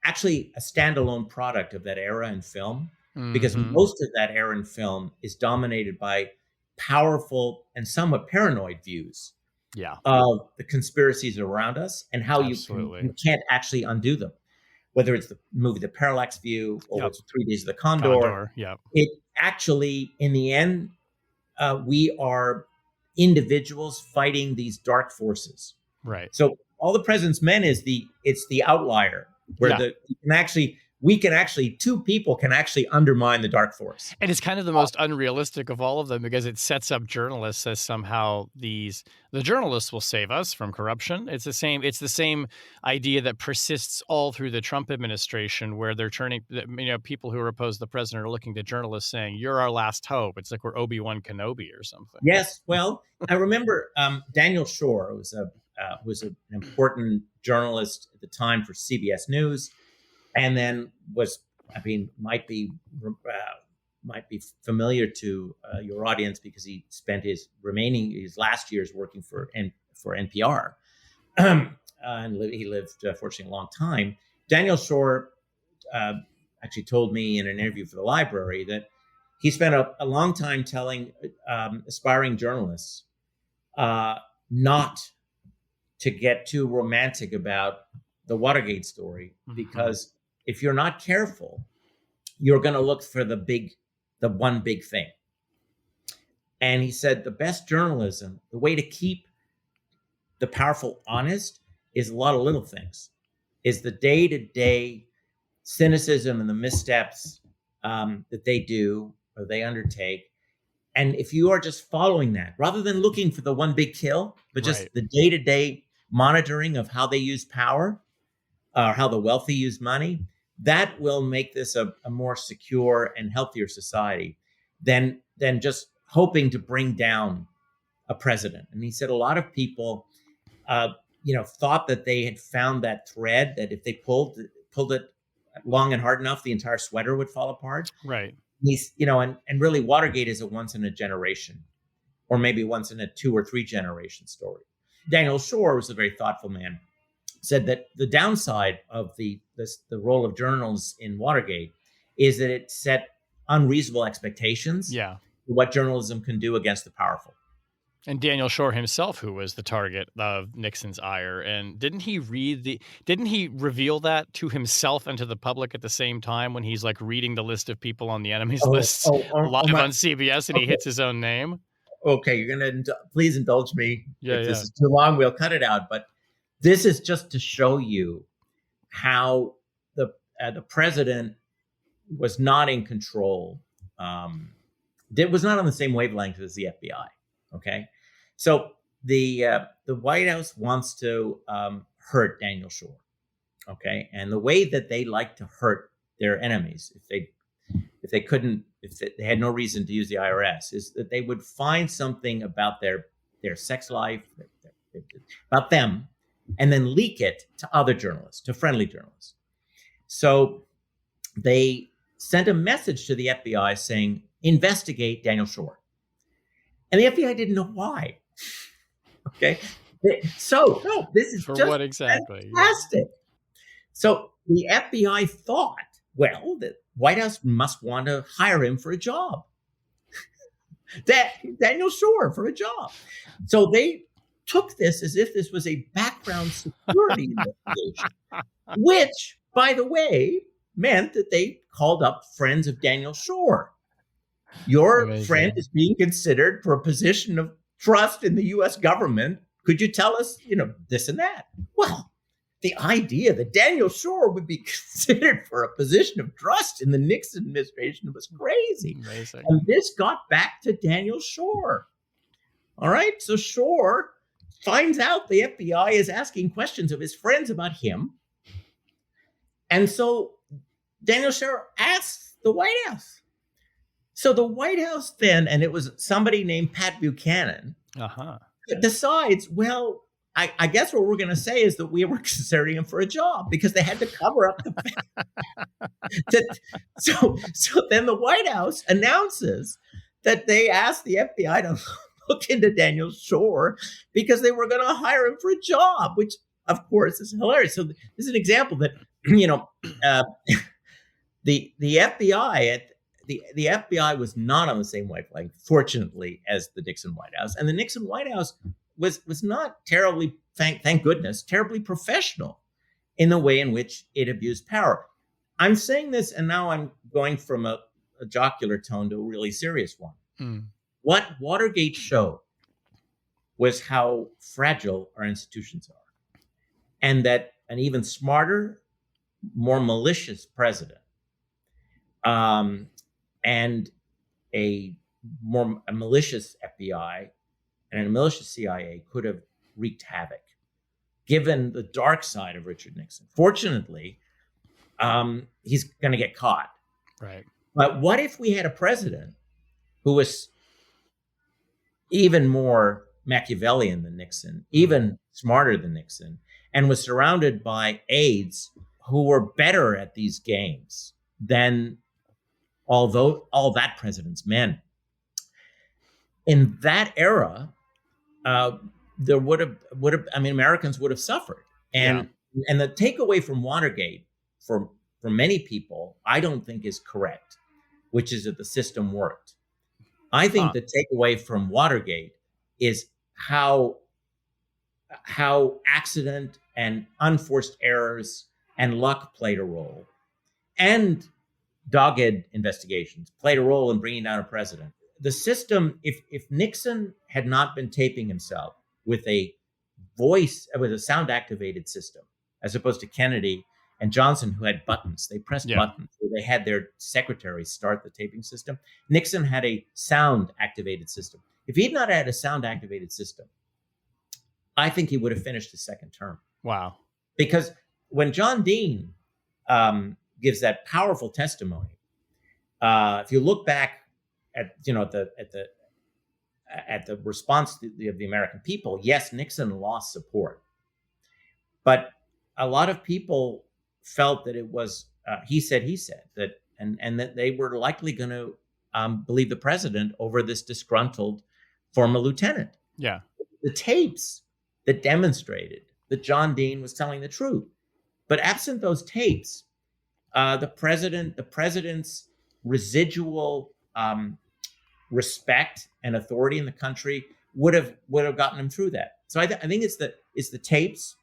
actually a standalone product of that era in film, because Mm-hmm. most of that era in film is dominated by powerful and somewhat paranoid views Yeah, of the conspiracies around us and how you absolutely. can't actually undo them. Whether it's the movie The Parallax View or Yep. it's 3 Days of the Condor, Condor. Yep. it actually, in the end, we are individuals fighting these dark forces. Right. So All the President's Men is the outlier where Yeah. we can actually two people can actually undermine the dark force. And it's kind of the most unrealistic of all of them because it sets up journalists as somehow the journalists will save us from corruption. It's the same idea that persists all through the Trump administration, where they're turning, people who are opposed to the president are looking to journalists saying, "You're our last hope." It's like we're Obi-Wan Kenobi or something. Yes, well, I remember Daniel Shore was an important journalist at the time for CBS News, and then might be familiar to your audience because he spent his last years working for NPR, and he lived fortunately a long time. Daniel Shore actually told me in an interview for the library that he spent a long time telling aspiring journalists not to get too romantic about the Watergate story, because if you're not careful, you're going to look for the one big thing. And he said the best journalism, the way to keep the powerful honest, is a lot of little things, is the day-to-day cynicism and the missteps that they do or they undertake. And if you are just following that, rather than looking for the one big kill, but just the day-to-day monitoring of how they use power, or how the wealthy use money, that will make this a more secure and healthier society than just hoping to bring down a president. And he said a lot of people, thought that they had found that thread, that if they pulled it long and hard enough, the entire sweater would fall apart. Right. And really Watergate is a once in a generation, or maybe once in a 2 or 3 generation story. Daniel Shore was a very thoughtful man, said that the downside of the role of journalists in Watergate is that it set unreasonable expectations for what journalism can do against the powerful. And Daniel Shore himself, who was the target of Nixon's ire, and didn't he reveal that to himself and to the public at the same time when he's like reading the list of people on the enemy's list live on CBS and he hits his own name? Okay, you're gonna please indulge me. If this is too long, we'll cut it out. But this is just to show you how the president was not in control. Was not on the same wavelength as the FBI. Okay, so the White House wants to hurt Daniel Shore. Okay, and the way that they like to hurt their enemies, if they had no reason to use the IRS, is that they would find something about their sex life, about them, and then leak it to other journalists, to friendly journalists. So they sent a message to the FBI saying, investigate Daniel Shore. And the FBI didn't know why. Okay. So, no, this is for just what exactly? Fantastic. So the FBI thought, well, the White House must want to hire him for a job. Daniel Shore for a job. So they took this as if this was a background security investigation, which, by the way, meant that they called up friends of Daniel Shore. Your friend is being considered for a position of trust in the U.S. government. Could you tell us, this and that? Well, the idea that Daniel Shore would be considered for a position of trust in the Nixon administration was crazy. Amazing. And this got back to Daniel Shore. All right. So Shore finds out the FBI is asking questions of his friends about him. And so Daniel Shore asks the White House. So the White House then, and it was somebody named Pat Buchanan, decides, well, I guess what we're going to say is that we were considering him for a job, because they had to cover up the fact. So then the White House announces that they asked the FBI to look into Daniel Shore because they were going to hire him for a job, which of course is hilarious. So this is an example that, you know, uh, the FBI the FBI was not on the same wavelength, fortunately, as the Nixon White House, and the Nixon White House was not terribly, thank goodness, terribly professional in the way in which it abused power. I'm saying this, and now I'm going from a jocular tone to a really serious one. Mm. What Watergate showed was how fragile our institutions are, and that an even smarter, more malicious president, and a malicious FBI and a malicious CIA could have wreaked havoc, given the dark side of Richard Nixon. Fortunately, he's going to get caught. Right. But what if we had a president who was even more Machiavellian than Nixon, even smarter than Nixon, and was surrounded by aides who were better at these games than all that president's men? In that era, there would have, Americans would have suffered. And the takeaway from Watergate for many people, I don't think is correct, which is that the system worked. I think the takeaway from Watergate is how accident and unforced errors and luck played a role, and dogged investigations played a role in bringing down a president. The system, if Nixon had not been taping himself with a sound activated system, as opposed to Kennedy and Johnson, who had buttons, they pressed buttons, where they had their secretaries start the taping system. Nixon had a sound activated system. If he had not had a sound activated system, I think he would have finished his second term. Wow. Because when John Dean gives that powerful testimony, if you look back at the response of the American people, yes, Nixon lost support, but a lot of people felt that it was he said that, and that they were likely going to believe the president over this disgruntled former lieutenant. Yeah, the tapes that demonstrated that John Dean was telling the truth, but absent those tapes, the president's residual respect and authority in the country would have gotten him through that. So I think it's the tapes,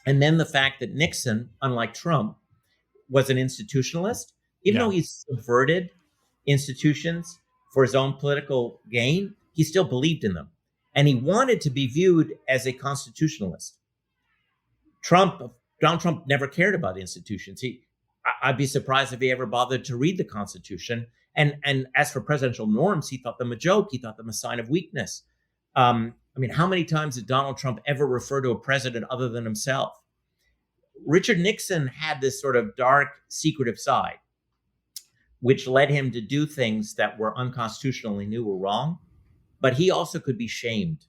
and then the fact that Nixon, unlike Trump, was an institutionalist. Even though he subverted institutions for his own political gain, he still believed in them, and he wanted to be viewed as a constitutionalist. Donald Trump never cared about institutions. I'd be surprised if he ever bothered to read the Constitution. And as for presidential norms, he thought them a joke. He thought them a sign of weakness. How many times did Donald Trump ever refer to a president other than himself? Richard Nixon had this sort of dark, secretive side, which led him to do things that were unconstitutional and he knew were wrong. But he also could be shamed.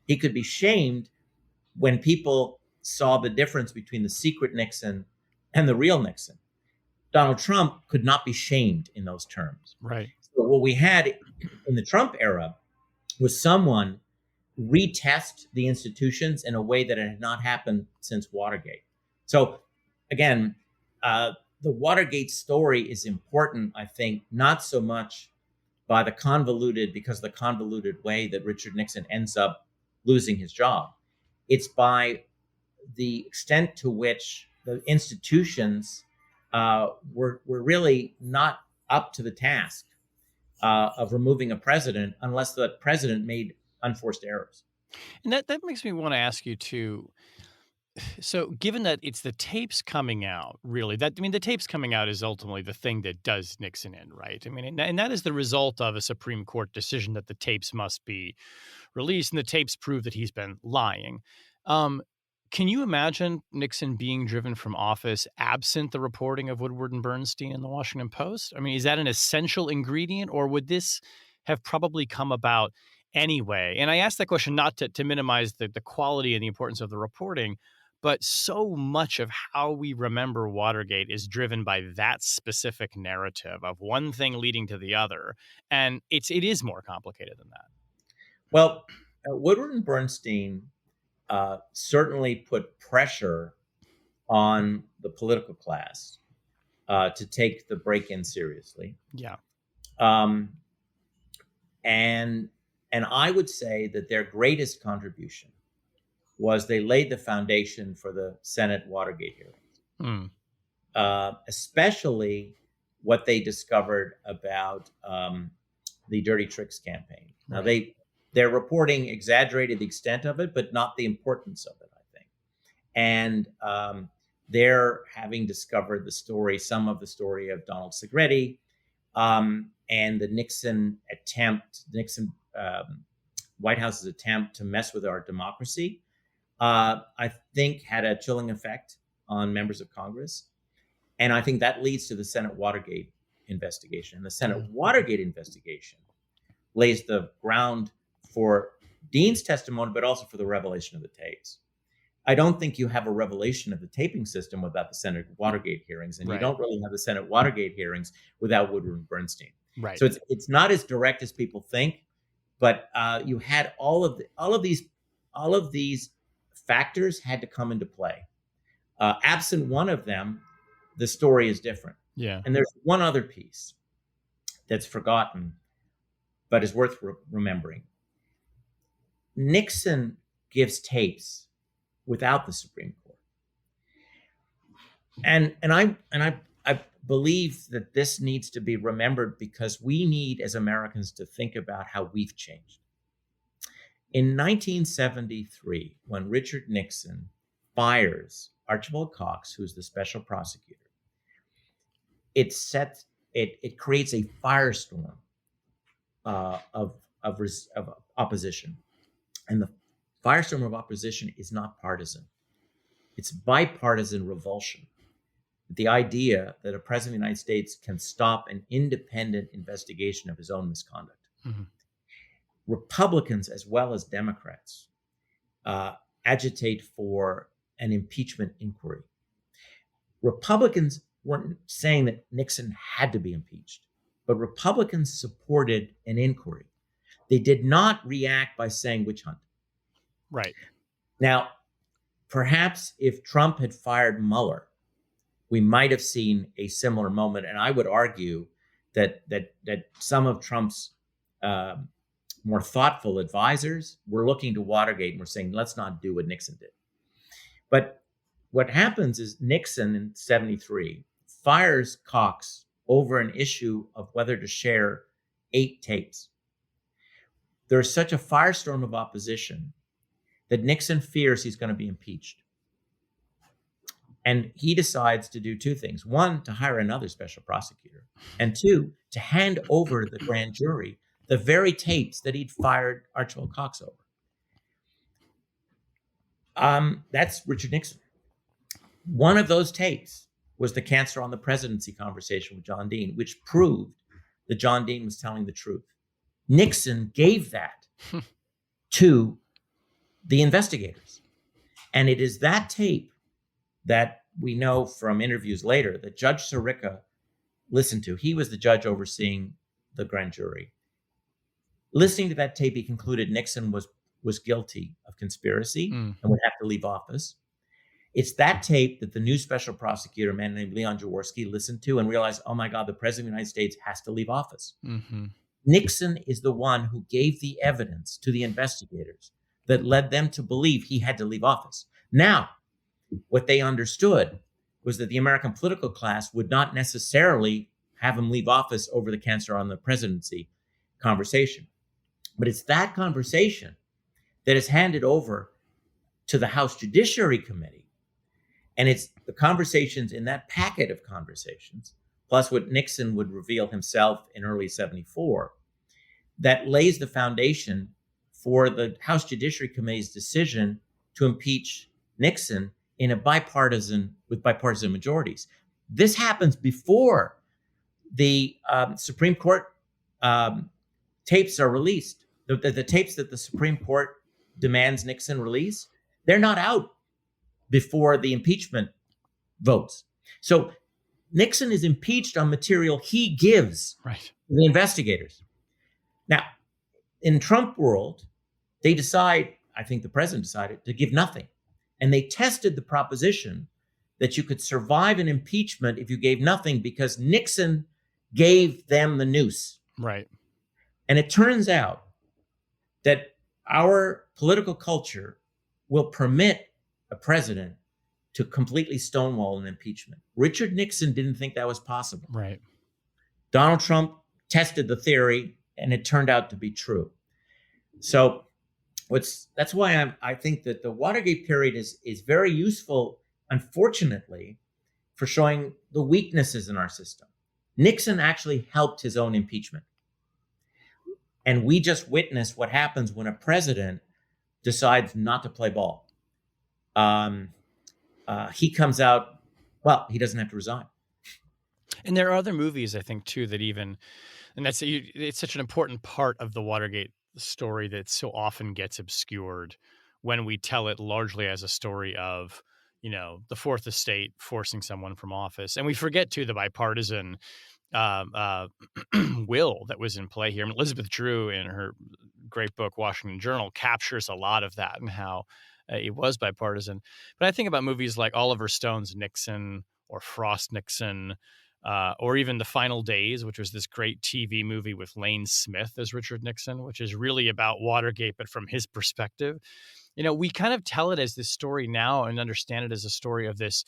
He could be shamed when people saw the difference between the secret Nixon and the real Nixon. Donald Trump could not be shamed in those terms. Right. So what we had in the Trump era was someone retest the institutions in a way that it had not happened since Watergate. So again, the Watergate story is important, I think, not so much because the convoluted way that Richard Nixon ends up losing his job. It's by the extent to which the institutions were really not up to the task of removing a president unless the president made unforced errors. And that makes me want to ask you too. So, given that it's the tapes coming out, really, the tapes coming out is ultimately the thing that does Nixon in, right? And that is the result of a Supreme Court decision that the tapes must be released, and the tapes prove that he's been lying. Can you imagine Nixon being driven from office absent the reporting of Woodward and Bernstein in the Washington Post? Is that an essential ingredient, or would this have probably come about anyway? And I ask that question not to minimize the quality and the importance of the reporting, but so much of how we remember Watergate is driven by that specific narrative of one thing leading to the other. And it is more complicated than that. Well, Woodward and Bernstein certainly put pressure on the political class to take the break-in seriously. Yeah. Um, and I would say that their greatest contribution was they laid the foundation for the Senate Watergate hearings, especially what they discovered about the Dirty Tricks campaign. Now, their reporting exaggerated the extent of it, but not the importance of it, I think. And they're having discovered the story, some of the story of Donald Segretti, and the Nixon White House's attempt to mess with our democracy, I think had a chilling effect on members of Congress. And I think that leads to the Senate Watergate investigation. And the Senate Watergate investigation lays the ground for Dean's testimony, but also for the revelation of the tapes. I don't think you have a revelation of the taping system without the Senate Watergate hearings, and you don't really have the Senate Watergate hearings without Woodward and Bernstein. Right. So it's not as direct as people think, but you had all of these factors had to come into play. Absent one of them, the story is different. Yeah. And there's one other piece that's forgotten, but is worth remembering. Nixon gives tapes without the Supreme Court, and I believe that this needs to be remembered because we need, as Americans, to think about how we've changed. In 1973, when Richard Nixon fires Archibald Cox, who's the special prosecutor, it creates a firestorm of opposition, and the firestorm of opposition is not partisan; it's bipartisan revulsion. The idea that a president of the United States can stop an independent investigation of his own misconduct. Mm-hmm. Republicans, as well as Democrats, agitate for an impeachment inquiry. Republicans weren't saying that Nixon had to be impeached, but Republicans supported an inquiry. They did not react by saying witch hunt. Right. Now, perhaps if Trump had fired Mueller, we might have seen a similar moment. And I would argue that some of Trump's more thoughtful advisors were looking to Watergate and were saying, let's not do what Nixon did. But what happens is Nixon in 1973 fires Cox over an issue of whether to share 8 tapes. There's such a firestorm of opposition that Nixon fears he's going to be impeached. And he decides to do 2 things. 1, to hire another special prosecutor. And 2, to hand over to the grand jury the very tapes that he'd fired Archibald Cox over. That's Richard Nixon. One of those tapes was the Cancer on the Presidency conversation with John Dean, which proved that John Dean was telling the truth. Nixon gave that to the investigators. And it is that tape that we know from interviews later that Judge Sirica listened to. He was the judge overseeing the grand jury. Listening to that tape, he concluded Nixon was guilty of conspiracy and would have to leave office. It's that tape that the new special prosecutor, a man named Leon Jaworski, listened to and realized, oh my God, the president of the United States has to leave office. Mm-hmm. Nixon is the one who gave the evidence to the investigators that led them to believe he had to leave office. Now, what they understood was that the American political class would not necessarily have him leave office over the Cancer on the Presidency conversation. But it's that conversation that is handed over to the House Judiciary Committee. And it's the conversations in that packet of conversations, plus what Nixon would reveal himself in early 1974, that lays the foundation for the House Judiciary Committee's decision to impeach Nixon with bipartisan majorities. This happens before the Supreme Court tapes are released. The tapes that the Supreme Court demands Nixon release, they're not out before the impeachment votes. So Nixon is impeached on material he gives to the investigators. Now, in Trump world, they decide, I think the president decided, to give nothing. And they tested the proposition that you could survive an impeachment if you gave nothing, because Nixon gave them the noose. Right. And it turns out that our political culture will permit a president to completely stonewall an impeachment. Richard Nixon didn't think that was possible. Right. Donald Trump tested the theory, and it turned out to be true. So that's why I think that the Watergate period is very useful, unfortunately, for showing the weaknesses in our system. Nixon actually helped his own impeachment. And we just witnessed what happens when a president decides not to play ball. He comes out, well, he doesn't have to resign. And there are other movies, I think, too, that even, and it's such an important part of the Watergate story that so often gets obscured when we tell it largely as a story of, the Fourth Estate forcing someone from office. And we forget, too, the bipartisan will that was in play here. I mean, Elizabeth Drew, in her great book, Washington Journal, captures a lot of that and how it was bipartisan. But I think about movies like Oliver Stone's Nixon or Frost Nixon, or even The Final Days, which was this great TV movie with Lane Smith as Richard Nixon, which is really about Watergate, but from his perspective. We kind of tell it as this story now and understand it as a story of this,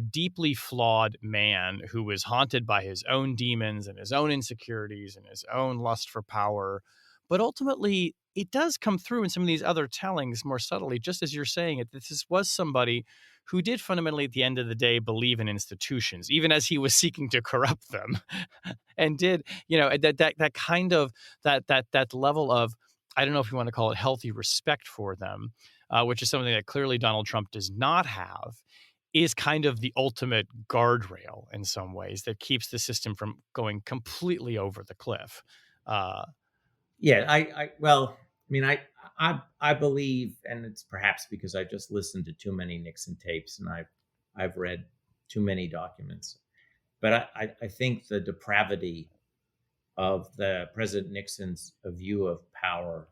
deeply flawed man who was haunted by his own demons and his own insecurities and his own lust for power. But ultimately, it does come through in some of these other tellings more subtly, just as you're saying it. This was somebody who did fundamentally, at the end of the day, believe in institutions, even as he was seeking to corrupt them, and did, that kind of that level of, I don't know if you want to call it healthy respect for them, which is something that clearly Donald Trump does not have, is kind of the ultimate guardrail in some ways that keeps the system from going completely over the cliff. I believe, and it's perhaps because I just listened to too many Nixon tapes and I've read too many documents, but I think the depravity of the President Nixon's view of power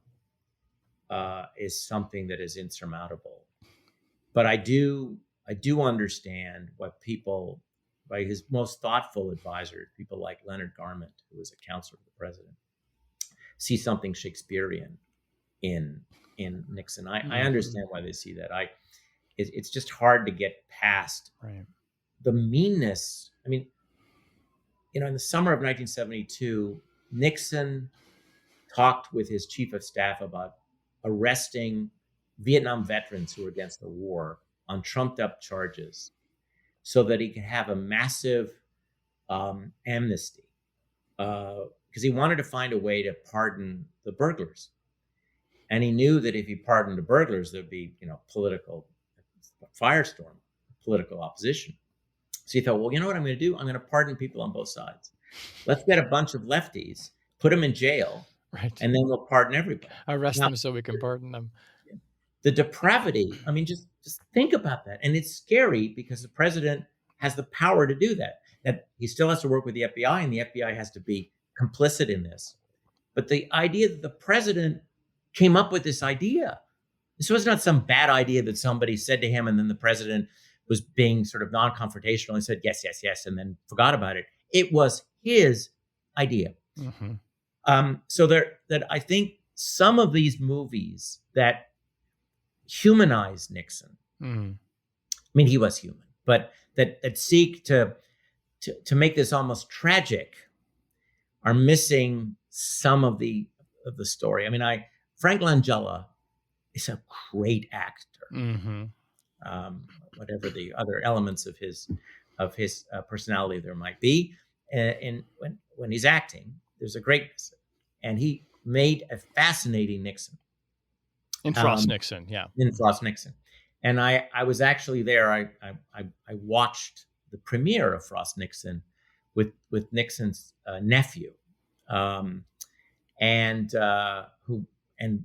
is something that is insurmountable. But I do understand what people, by his most thoughtful advisors, people like Leonard Garment, who was a counselor to the president, see something Shakespearean in Nixon. I understand why they see that. It's just hard to get past the meanness. I mean, in the summer of 1972, Nixon talked with his chief of staff about arresting Vietnam veterans who were against the war on trumped-up charges so that he could have a massive amnesty, because he wanted to find a way to pardon the burglars. And he knew that if he pardoned the burglars, there'd be, political firestorm, political opposition. So he thought, well, you know what I'm going to do? I'm going to pardon people on both sides. Let's get a bunch of lefties, put them in jail, and then we'll pardon everybody. Arrest them so we can pardon them. The depravity, I mean, just think about that. And it's scary because the president has the power to do that. That he still has to work with the FBI, and the FBI has to be complicit in this. But the idea that the president came up with this idea, this was not some bad idea that somebody said to him, and then the president was being sort of non-confrontational and said, yes, yes, yes, and then forgot about it. It was his idea. So that I think some of these movies that humanize Nixon, I mean, he was human, but that seek to make this almost tragic, are missing some of the story. I mean, Frank Langella is a great actor. Whatever the other elements of his personality there might be, and when he's acting, there's a greatness, and he made a fascinating Nixon in Frost Nixon, in Frost Nixon, and I was actually there. I watched the premiere of Frost Nixon with Nixon's nephew, and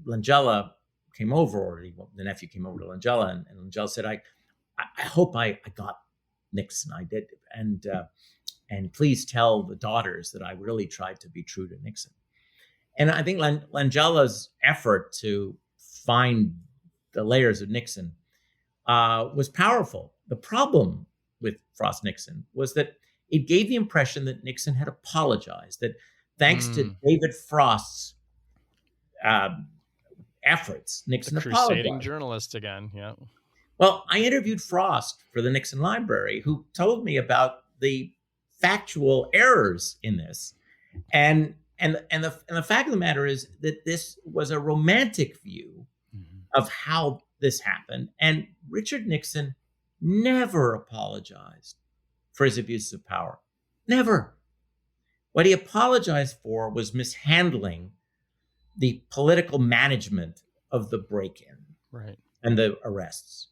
Langella came over, or the nephew came over to Langella, and Langella said, I hope I got Nixon. I did. And please tell the daughters that I really tried to be true to Nixon. And I think Langella's effort to find the layers of Nixon was powerful. The problem with Frost-Nixon was that it gave the impression that Nixon had apologized, that thanks to David Frost's efforts, Nixon the crusading apologized. journalist again. Yeah. Well, I interviewed Frost for the Nixon Library, who told me about the factual errors in this, and the fact of the matter is that this was a romantic view of how this happened, and Richard Nixon never apologized for his abuses of power. Never. What he apologized for was mishandling the political management of the break-in, right, and the arrests.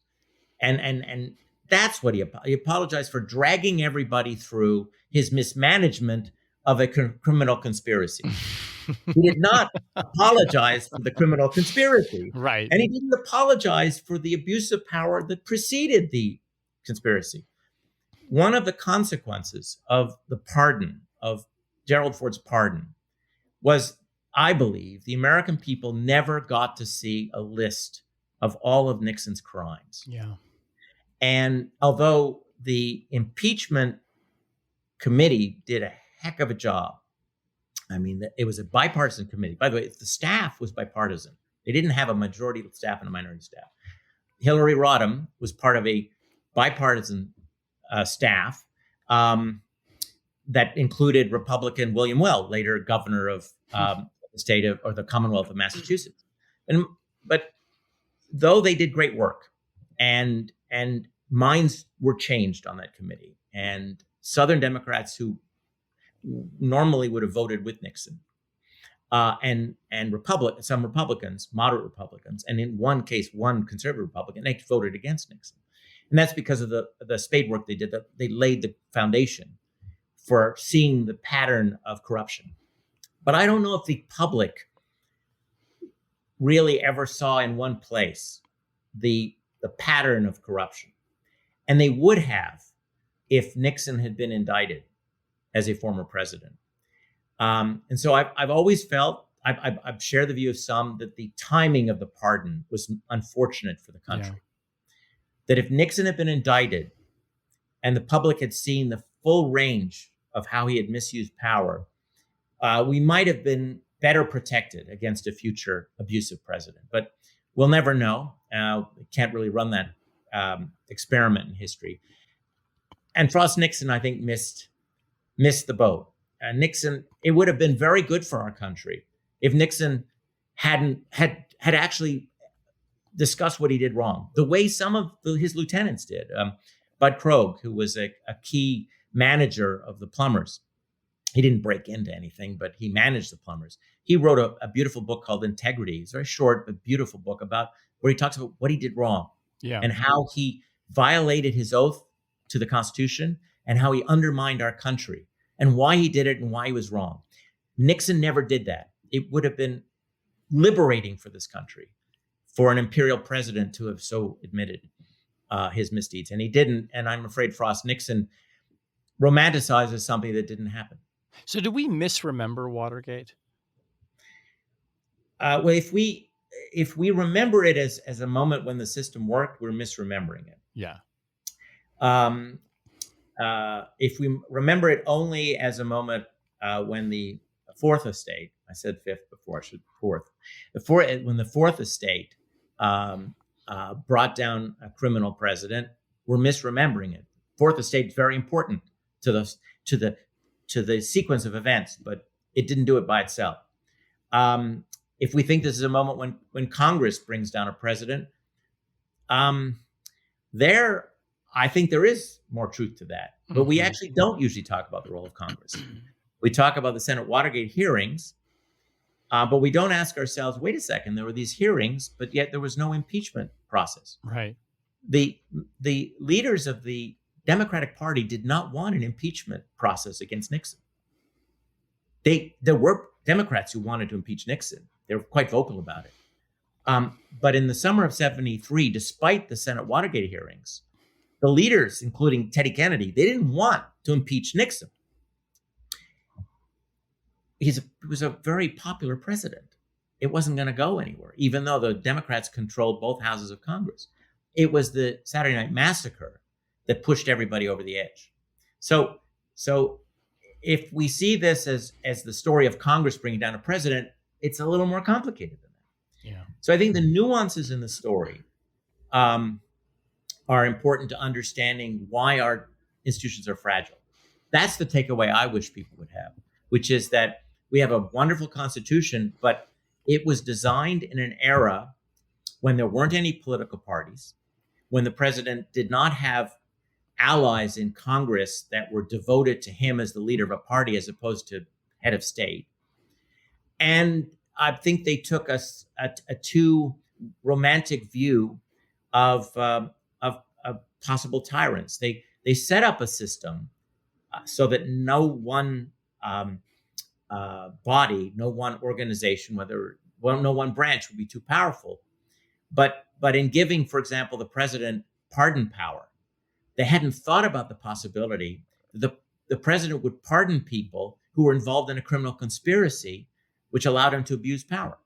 And that's what he apologized for, dragging everybody through his mismanagement of a criminal conspiracy. He did not apologize for the criminal conspiracy. Right. And he didn't apologize for the abuse of power that preceded the conspiracy. One of the consequences of the pardon, of Gerald Ford's pardon, was, I believe, the American people never got to see a list of all of Nixon's crimes. Yeah. And although the impeachment committee did a heck of a job, I mean, it was a bipartisan committee. By the way, the staff was bipartisan. They didn't have a majority staff and a minority staff. Hillary Rodham was part of a bipartisan staff that included Republican William Weld, later governor of the state of, or the Commonwealth of Massachusetts. But though they did great work, and minds were changed on that committee, and Southern Democrats who normally would have voted with Nixon, and some Republicans, moderate Republicans, and in one case, one conservative Republican, they voted against Nixon. And that's because of the spade work they did. That they laid the foundation for seeing the pattern of corruption. But I don't know if the public really ever saw in one place the pattern of corruption. And they would have if Nixon had been indicted as a former president. And so I've always felt, I've shared the view of some, that the timing of the pardon was unfortunate for the country. Yeah. That if Nixon had been indicted and the public had seen the full range of how he had misused power, we might have been better protected against a future abusive president. But we'll never know. Can't really run that experiment in history. And Frost-Nixon, I think, missed the boat. Nixon, it would have been very good for our country if Nixon had actually discussed what he did wrong, the way some of his lieutenants did. Bud Krogh, who was a key manager of the plumbers, he didn't break into anything, but he managed the plumbers. He wrote a beautiful book called Integrity. It's a very short but beautiful book about where he talks about what he did wrong, and how he violated his oath to the Constitution, and how he undermined our country, and why he did it and why he was wrong. Nixon never did that. It would have been liberating for this country for an imperial president to have so admitted his misdeeds. And he didn't. And I'm afraid Frost-Nixon romanticizes something that didn't happen. So do we misremember Watergate? Well, if we remember it as a moment when the system worked, we're misremembering it. Yeah. If we remember it only as a moment when the Fourth Estate, I said fifth before, I should fourth. When the Fourth Estate brought down a criminal president, we're misremembering it. Fourth Estate is very important to the sequence of events, but it didn't do it by itself. If we think this is a moment when Congress brings down a president, I think there is more truth to that. But we actually don't usually talk about the role of Congress. We talk about the Senate Watergate hearings, but we don't ask ourselves, wait a second, there were these hearings, but yet there was no impeachment process. Right. The leaders of the Democratic Party did not want an impeachment process against Nixon. There were Democrats who wanted to impeach Nixon. They were quite vocal about it. But in the summer of '73, despite the Senate Watergate hearings, the leaders, including Teddy Kennedy, they didn't want to impeach Nixon. He was a very popular president. it wasn't going to go anywhere, even though the Democrats controlled both houses of Congress. It was the Saturday Night Massacre that pushed everybody over the edge. So if we see this as the story of Congress bringing down a president, it's a little more complicated than that. Yeah. So I think the nuances in the story are important to understanding why our institutions are fragile. That's the takeaway I wish people would have, which is that we have a wonderful Constitution, but it was designed in an era when there weren't any political parties, when the president did not have allies in Congress that were devoted to him as the leader of a party as opposed to head of state. And I think they took a too romantic view of possible tyrants. They set up a system so that no one body, no one organization, no one branch would be too powerful. But in giving, for example, the president pardon power, they hadn't thought about the possibility that the president would pardon people who were involved in a criminal conspiracy, which allowed him to abuse power.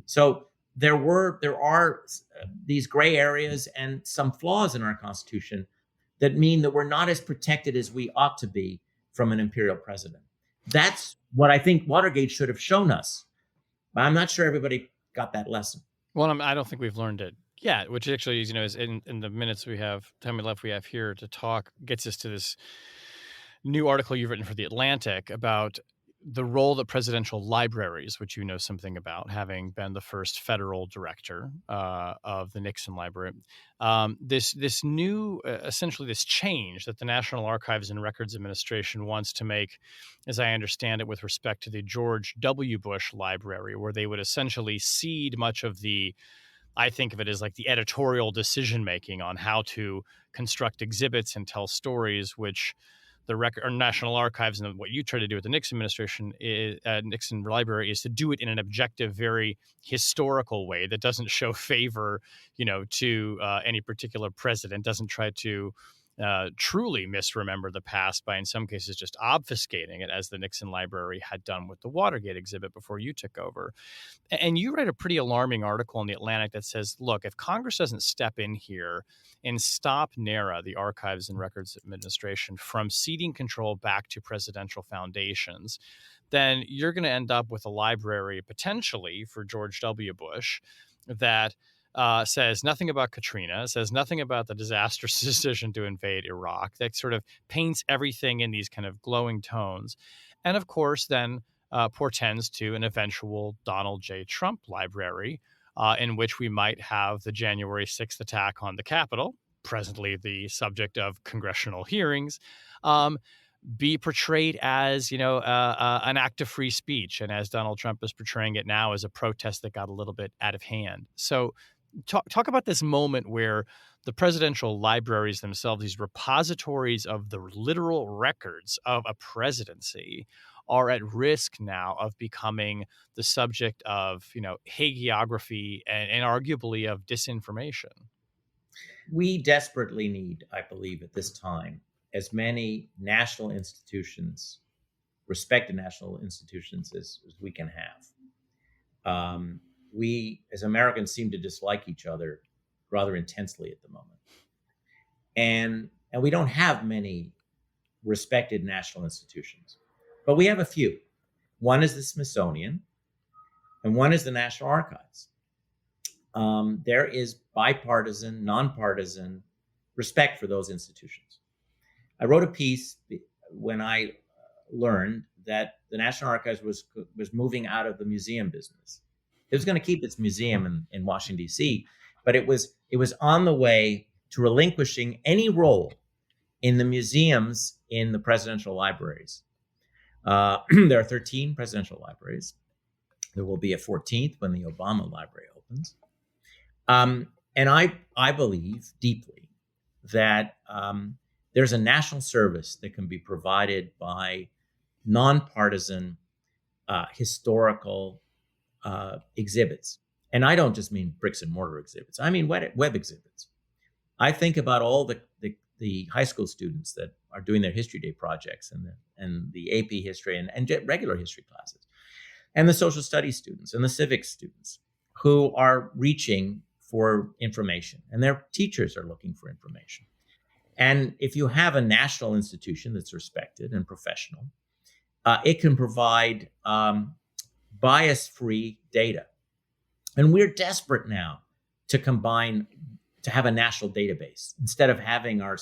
So there are these gray areas and some flaws in our Constitution that mean that we're not as protected as we ought to be from an imperial president. That's what I think Watergate should have shown us. But I'm not sure everybody got that lesson. Well, I don't think we've learned it yet, which actually is in the minutes time we have here to talk, gets us to this new article you've written for The Atlantic about the role that presidential libraries, which you know something about, having been the first federal director of the Nixon Library, this new, essentially this change that the National Archives and Records Administration wants to make, as I understand it, with respect to the George W. Bush Library, where they would essentially cede much of the, I think of it as like the editorial decision-making on how to construct exhibits and tell stories, which the National Archives and what you try to do with the Nixon administration, Nixon Library, is to do it in an objective, very historical way that doesn't show favor, to any particular president, doesn't try to truly misremember the past by, in some cases, just obfuscating it, as the Nixon Library had done with the Watergate exhibit before you took over. And you write a pretty alarming article in The Atlantic that says, look, if Congress doesn't step in here and stop NARA, the Archives and Records Administration, from ceding control back to presidential foundations, then you're going to end up with a library potentially for George W. Bush that says nothing about Katrina, says nothing about the disastrous decision to invade Iraq, that sort of paints everything in these kind of glowing tones. And of course, then portends to an eventual Donald J. Trump library in which we might have the January 6th attack on the Capitol, presently the subject of congressional hearings, be portrayed as, an act of free speech. And as Donald Trump is portraying it now, as a protest that got a little bit out of hand. So talk about this moment where the presidential libraries themselves, these repositories of the literal records of a presidency, are at risk now of becoming the subject of, hagiography and arguably of disinformation. We desperately need, I believe, at this time, as many national institutions, respected national institutions, as we can have. We, as Americans, seem to dislike each other rather intensely at the moment. And we don't have many respected national institutions, but we have a few. One is the Smithsonian, and one is the National Archives. There is bipartisan, nonpartisan respect for those institutions. I wrote a piece when I learned that the National Archives was moving out of the museum business. It was going to keep its museum in Washington, D.C., but it was on the way to relinquishing any role in the museums in the presidential libraries. There are 13 presidential libraries. There will be a 14th when the Obama Library opens. And I believe deeply that there's a national service that can be provided by nonpartisan historical exhibits. And I don't just mean bricks and mortar exhibits. I mean web exhibits. I think about all the high school students that are doing their History Day projects and the AP history and regular history classes. and the social studies students and the civics students who are reaching for information, and their teachers are looking for information. And if you have a national institution that's respected and professional, it can provide bias-free data. And we're desperate now to have a national database instead of having our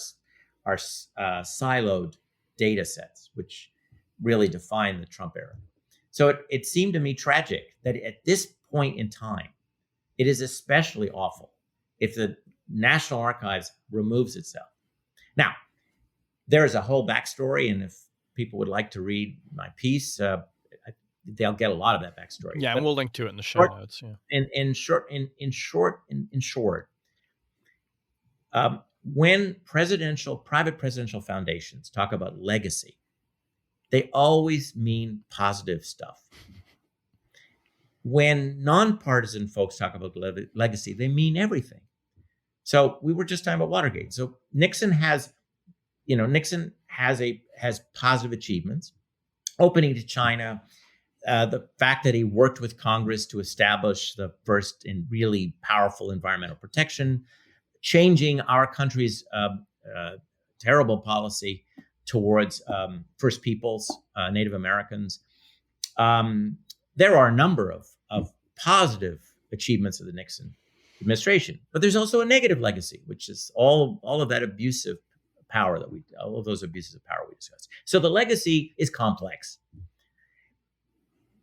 siloed data sets, which really define the Trump era. So it seemed to me tragic that at this point in time, it is especially awful if the National Archives removes itself. Now, there is a whole backstory, and if people would like to read my piece, they'll get a lot of that backstory. Yeah, and we'll link to it in the show notes. Yeah. In short, when private presidential foundations talk about legacy, they always mean positive stuff. When nonpartisan folks talk about legacy, they mean everything. So we were just talking about Watergate. So Nixon has positive achievements, opening to China, the fact that he worked with Congress to establish the first and really powerful environmental protection, changing our country's terrible policy towards First Peoples, Native Americans. There are a number of positive achievements of the Nixon administration, but there's also a negative legacy, which is all of that abusive power all of those abuses of power we discussed. So the legacy is complex.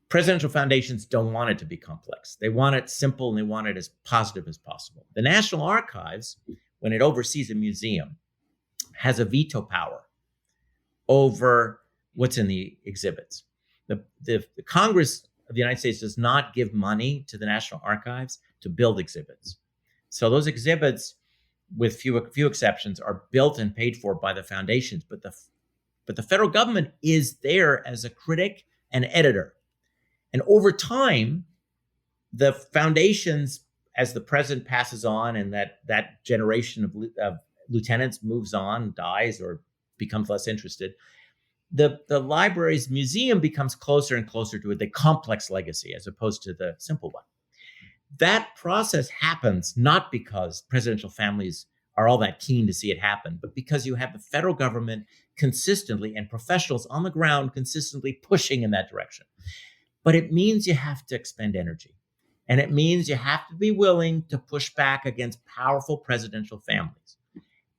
Presidential foundations don't want it to be complex. They want it simple, and they want it as positive as possible. The National Archives, when it oversees a museum, has a veto power over what's in the exhibits. The Congress of the United States does not give money to the National Archives to build exhibits. So those exhibits, with few exceptions, are built and paid for by the foundations, but the federal government is there as a critic and editor. And over time, the foundations, as the president passes on and that generation of lieutenants moves on, dies, or becomes less interested, the library's museum becomes closer and closer to the complex legacy as opposed to the simple one. That process happens not because presidential families are all that keen to see it happen, but because you have the federal government consistently and professionals on the ground consistently pushing in that direction. But it means you have to expend energy. And it means you have to be willing to push back against powerful presidential families.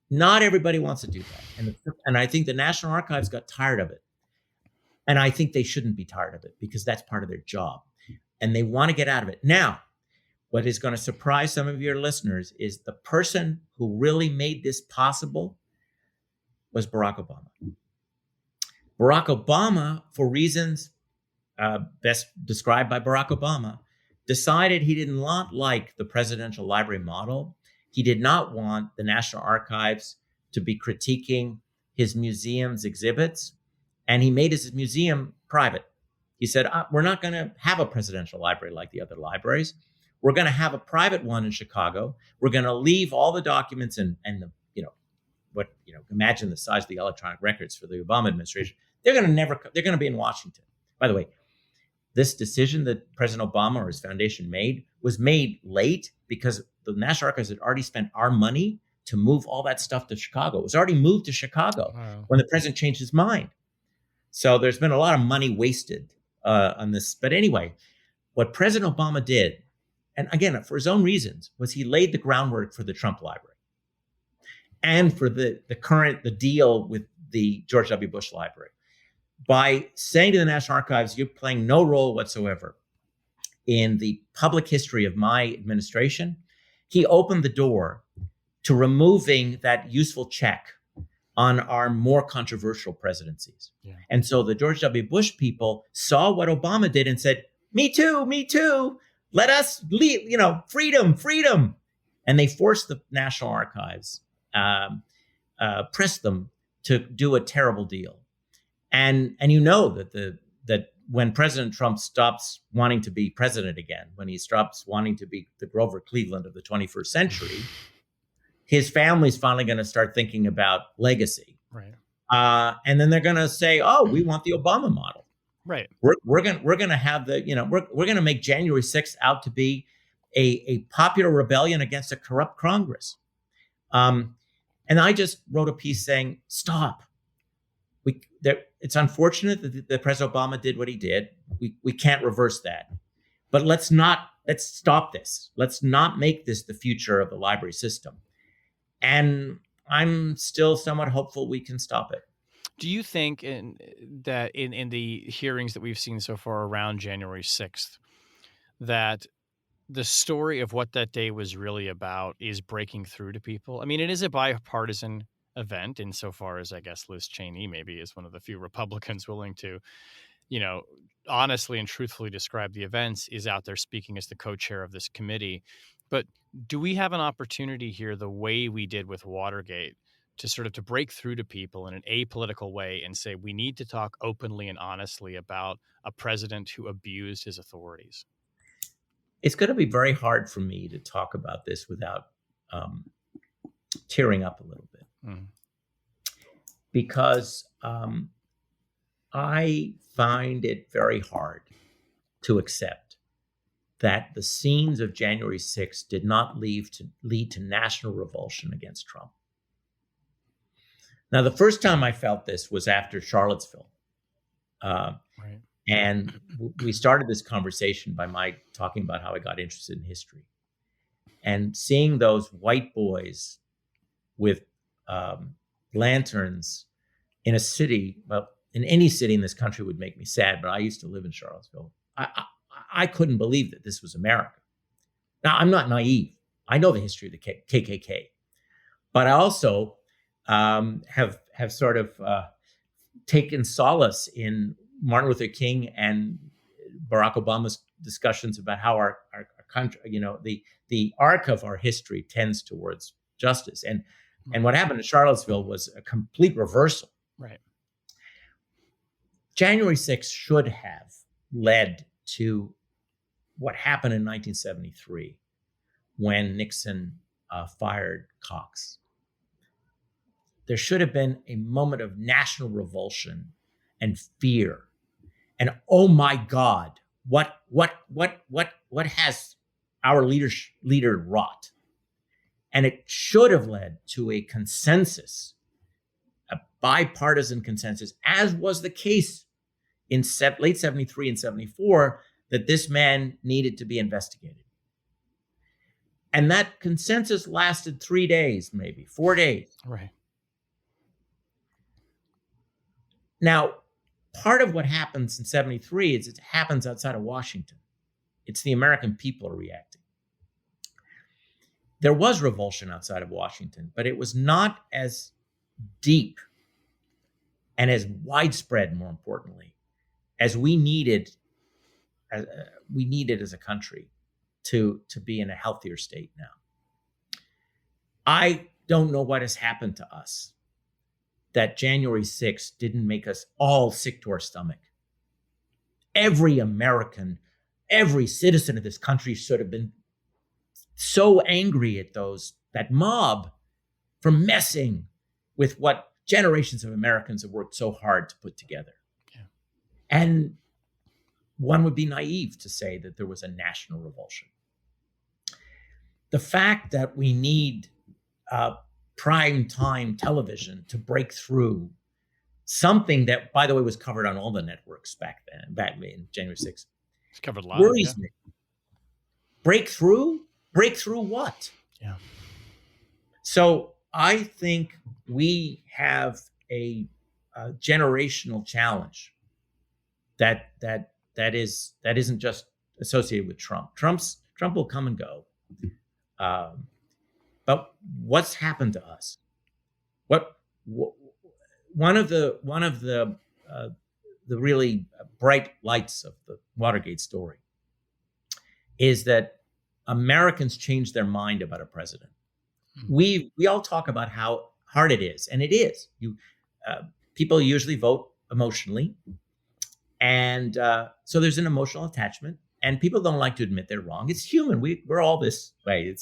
Not everybody wants to do that. And I think the National Archives got tired of it. And I think they shouldn't be tired of it because that's part of their job. And they want to get out of it. Now, what is going to surprise some of your listeners is the person who really made this possible was Barack Obama. Barack Obama, for reasons best described by Barack Obama, decided he did not like the presidential library model. He did not want the National Archives to be critiquing his museum's exhibits, and he made his museum private. He said, we're not going to have a presidential library like the other libraries. We're going to have a private one in Chicago. We're going to leave all the documents and imagine the size of the electronic records for the Obama administration. They're going to be in Washington. By the way, this decision that President Obama or his foundation made was made late because the National Archives had already spent our money to move all that stuff to Chicago. It was already moved to Chicago when the president changed his mind. So there's been a lot of money wasted on this. But anyway, what President Obama did, and again, for his own reasons, was he laid the groundwork for the Trump Library and for the deal with the George W. Bush Library. By saying to the National Archives, you're playing no role whatsoever in the public history of my administration, he opened the door to removing that useful check on our more controversial presidencies. Yeah. And so the George W. Bush people saw what Obama did and said, me too. Let us lead, freedom. And they forced the National Archives, pressed them to do a terrible deal. And that when President Trump stops wanting to be president again, when he stops wanting to be the Grover Cleveland of the 21st century, his family's finally going to start thinking about legacy. Right. And then they're going to say, we want the Obama model. Right. We're gonna have we're gonna make January 6th out to be a popular rebellion against a corrupt Congress. And I just wrote a piece saying, stop. It's unfortunate that President Obama did what he did. We can't reverse that. But let's stop this. Let's not make this the future of the library system. And I'm still somewhat hopeful we can stop it. Do you think that in the hearings that we've seen so far around January 6th, that the story of what that day was really about is breaking through to people? I mean, it is a bipartisan event insofar as I guess Liz Cheney maybe is one of the few Republicans willing to, honestly and truthfully describe the events, is out there speaking as the co-chair of this committee. But do we have an opportunity here, the way we did with Watergate, to sort of to break through to people in an apolitical way and say, we need to talk openly and honestly about a president who abused his authorities? It's going to be very hard for me to talk about this without tearing up a little bit. Because I find it very hard to accept that the scenes of January 6th did not lead to national revulsion against Trump. Now, the first time I felt this was after Charlottesville. Right. And we started this conversation by my talking about how I got interested in history. And seeing those white boys with lanterns in a city, well, in any city in this country would make me sad, but I used to live in Charlottesville. I couldn't believe that this was America. Now, I'm not naive. I know the history of the KKK, but I also have sort of taken solace in Martin Luther King and Barack Obama's discussions about how our country, the arc of our history tends towards justice. And what happened in Charlottesville was a complete reversal. Right. January 6th should have led to what happened in 1973 when Nixon fired Cox. There should have been a moment of national revulsion and fear. And oh my God, what has our leader wrought? And it should have led to a consensus, a bipartisan consensus, as was the case in late 73 and 74, that this man needed to be investigated. And that consensus lasted 3 days, maybe 4 days. Right. Now, part of what happens in 73 is it happens outside of Washington. It's the American people are reacting. There was revulsion outside of Washington, but it was not as deep and as widespread, more importantly, as we needed as a country to be in a healthier state now. I don't know what has happened to us that January 6th didn't make us all sick to our stomach. Every American, every citizen of this country should have been so angry at that mob for messing with what generations of Americans have worked so hard to put together. Yeah. And one would be naive to say that there was a national revulsion. The fact that we need prime time television to break through something that, by the way, was covered on all the networks back in January 6th. It's covered live. Worries me. Breakthrough? Breakthrough what? Yeah. So I think we have a generational challenge that isn't just associated with Trump. Trump will come and go. But what's happened to us? One of the really bright lights of the Watergate story is that Americans changed their mind about a president. We all talk about how hard it is, and it is. People usually vote emotionally, and so there's an emotional attachment. And people don't like to admit they're wrong. It's human. We're all this way.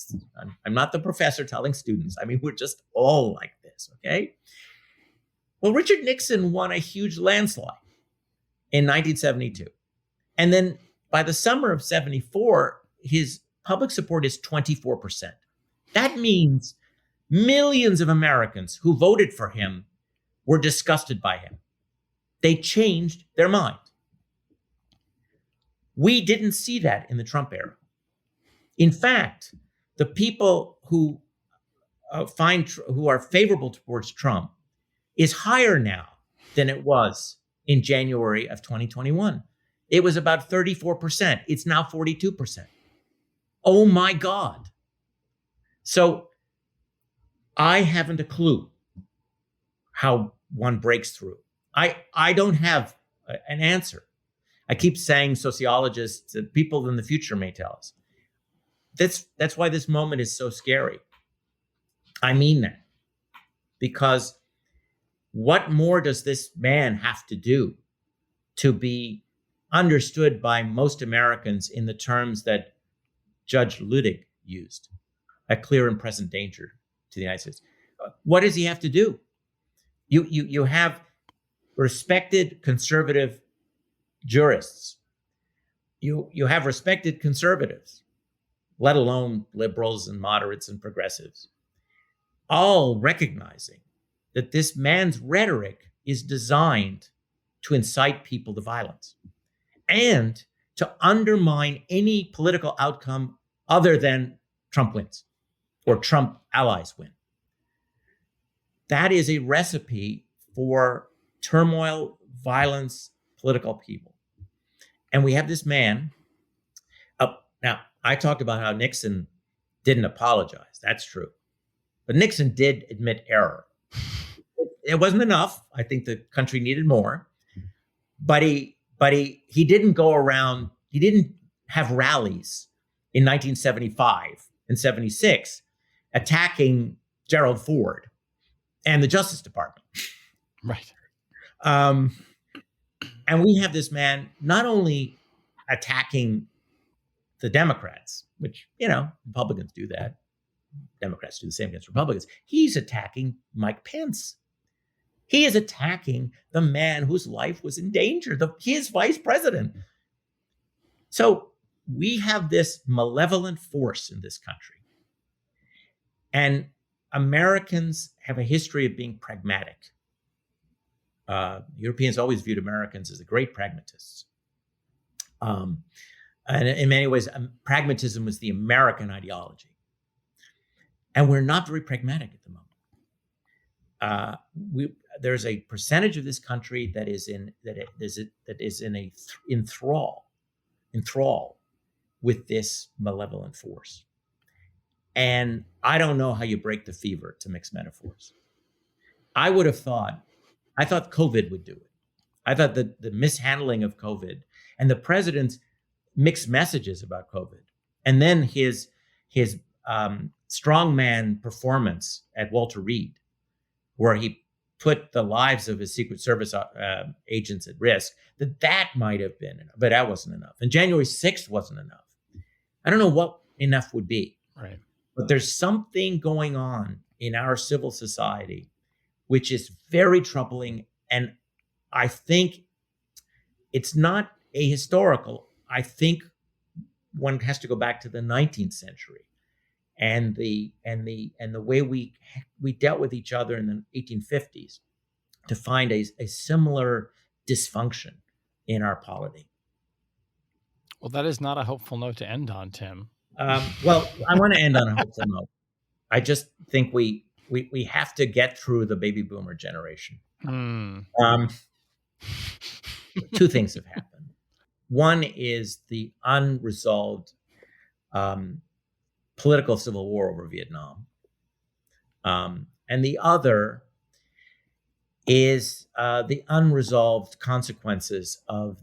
I'm not the professor telling students. I mean, we're just all like this, okay? Well, Richard Nixon won a huge landslide. in 1972. And then by the summer of 74, his public support is 24%. That means millions of Americans who voted for him were disgusted by him. They changed their mind. We didn't see that in the Trump era. In fact, the people who who are favorable towards Trump is higher now than it was in January of 2021. It was about 34%. It's now 42%. Oh my God. So I haven't a clue how one breaks through. I don't have an answer. I keep saying sociologists, people in the future may tell us. That's why this moment is so scary. I mean that. Because what more does this man have to do to be understood by most Americans in the terms that Judge Ludig used, a clear and present danger to the United States? What does he have to do? You have respected conservative jurists. You have respected conservatives, let alone liberals and moderates and progressives, all recognizing that this man's rhetoric is designed to incite people to violence and to undermine any political outcome other than Trump wins or Trump allies win. That is a recipe for turmoil, violence, political upheaval. And we have this man. Now, I talked about how Nixon didn't apologize. That's true. But Nixon did admit error. It wasn't enough. I think the country needed more. But he didn't go around, he didn't have rallies in 1975 and 76 attacking Gerald Ford and the Justice Department. Right. And we have this man not only attacking the Democrats, which, Republicans do that. Democrats do the same against Republicans. He's attacking Mike Pence. He is attacking the man whose life was in danger, his vice president. So we have this malevolent force in this country. And Americans have a history of being pragmatic. Europeans always viewed Americans as the great pragmatists. And in many ways, pragmatism was the American ideology. And we're not very pragmatic at the moment. There's a percentage of this country that is in thrall with this malevolent force. And I don't know how you break the fever, to mix metaphors. I thought COVID would do it. I thought that the mishandling of COVID and the president's mixed messages about COVID, and then his strongman performance at Walter Reed, where he put the lives of his Secret Service agents at risk, that might have been enough, but that wasn't enough. And January 6th wasn't enough. I don't know what enough would be. Right. But there's something going on in our civil society which is very troubling. And I think it's not ahistorical. I think one has to go back to the 19th century and the way we dealt with each other in the 1850s to find a similar dysfunction in our polity. Well, that is not a hopeful note to end on, Tim. Well, I want to end on a hopeful note. I just think we have to get through the baby boomer generation. Two things have happened. One is the unresolved political civil war over Vietnam. And the other is the unresolved consequences of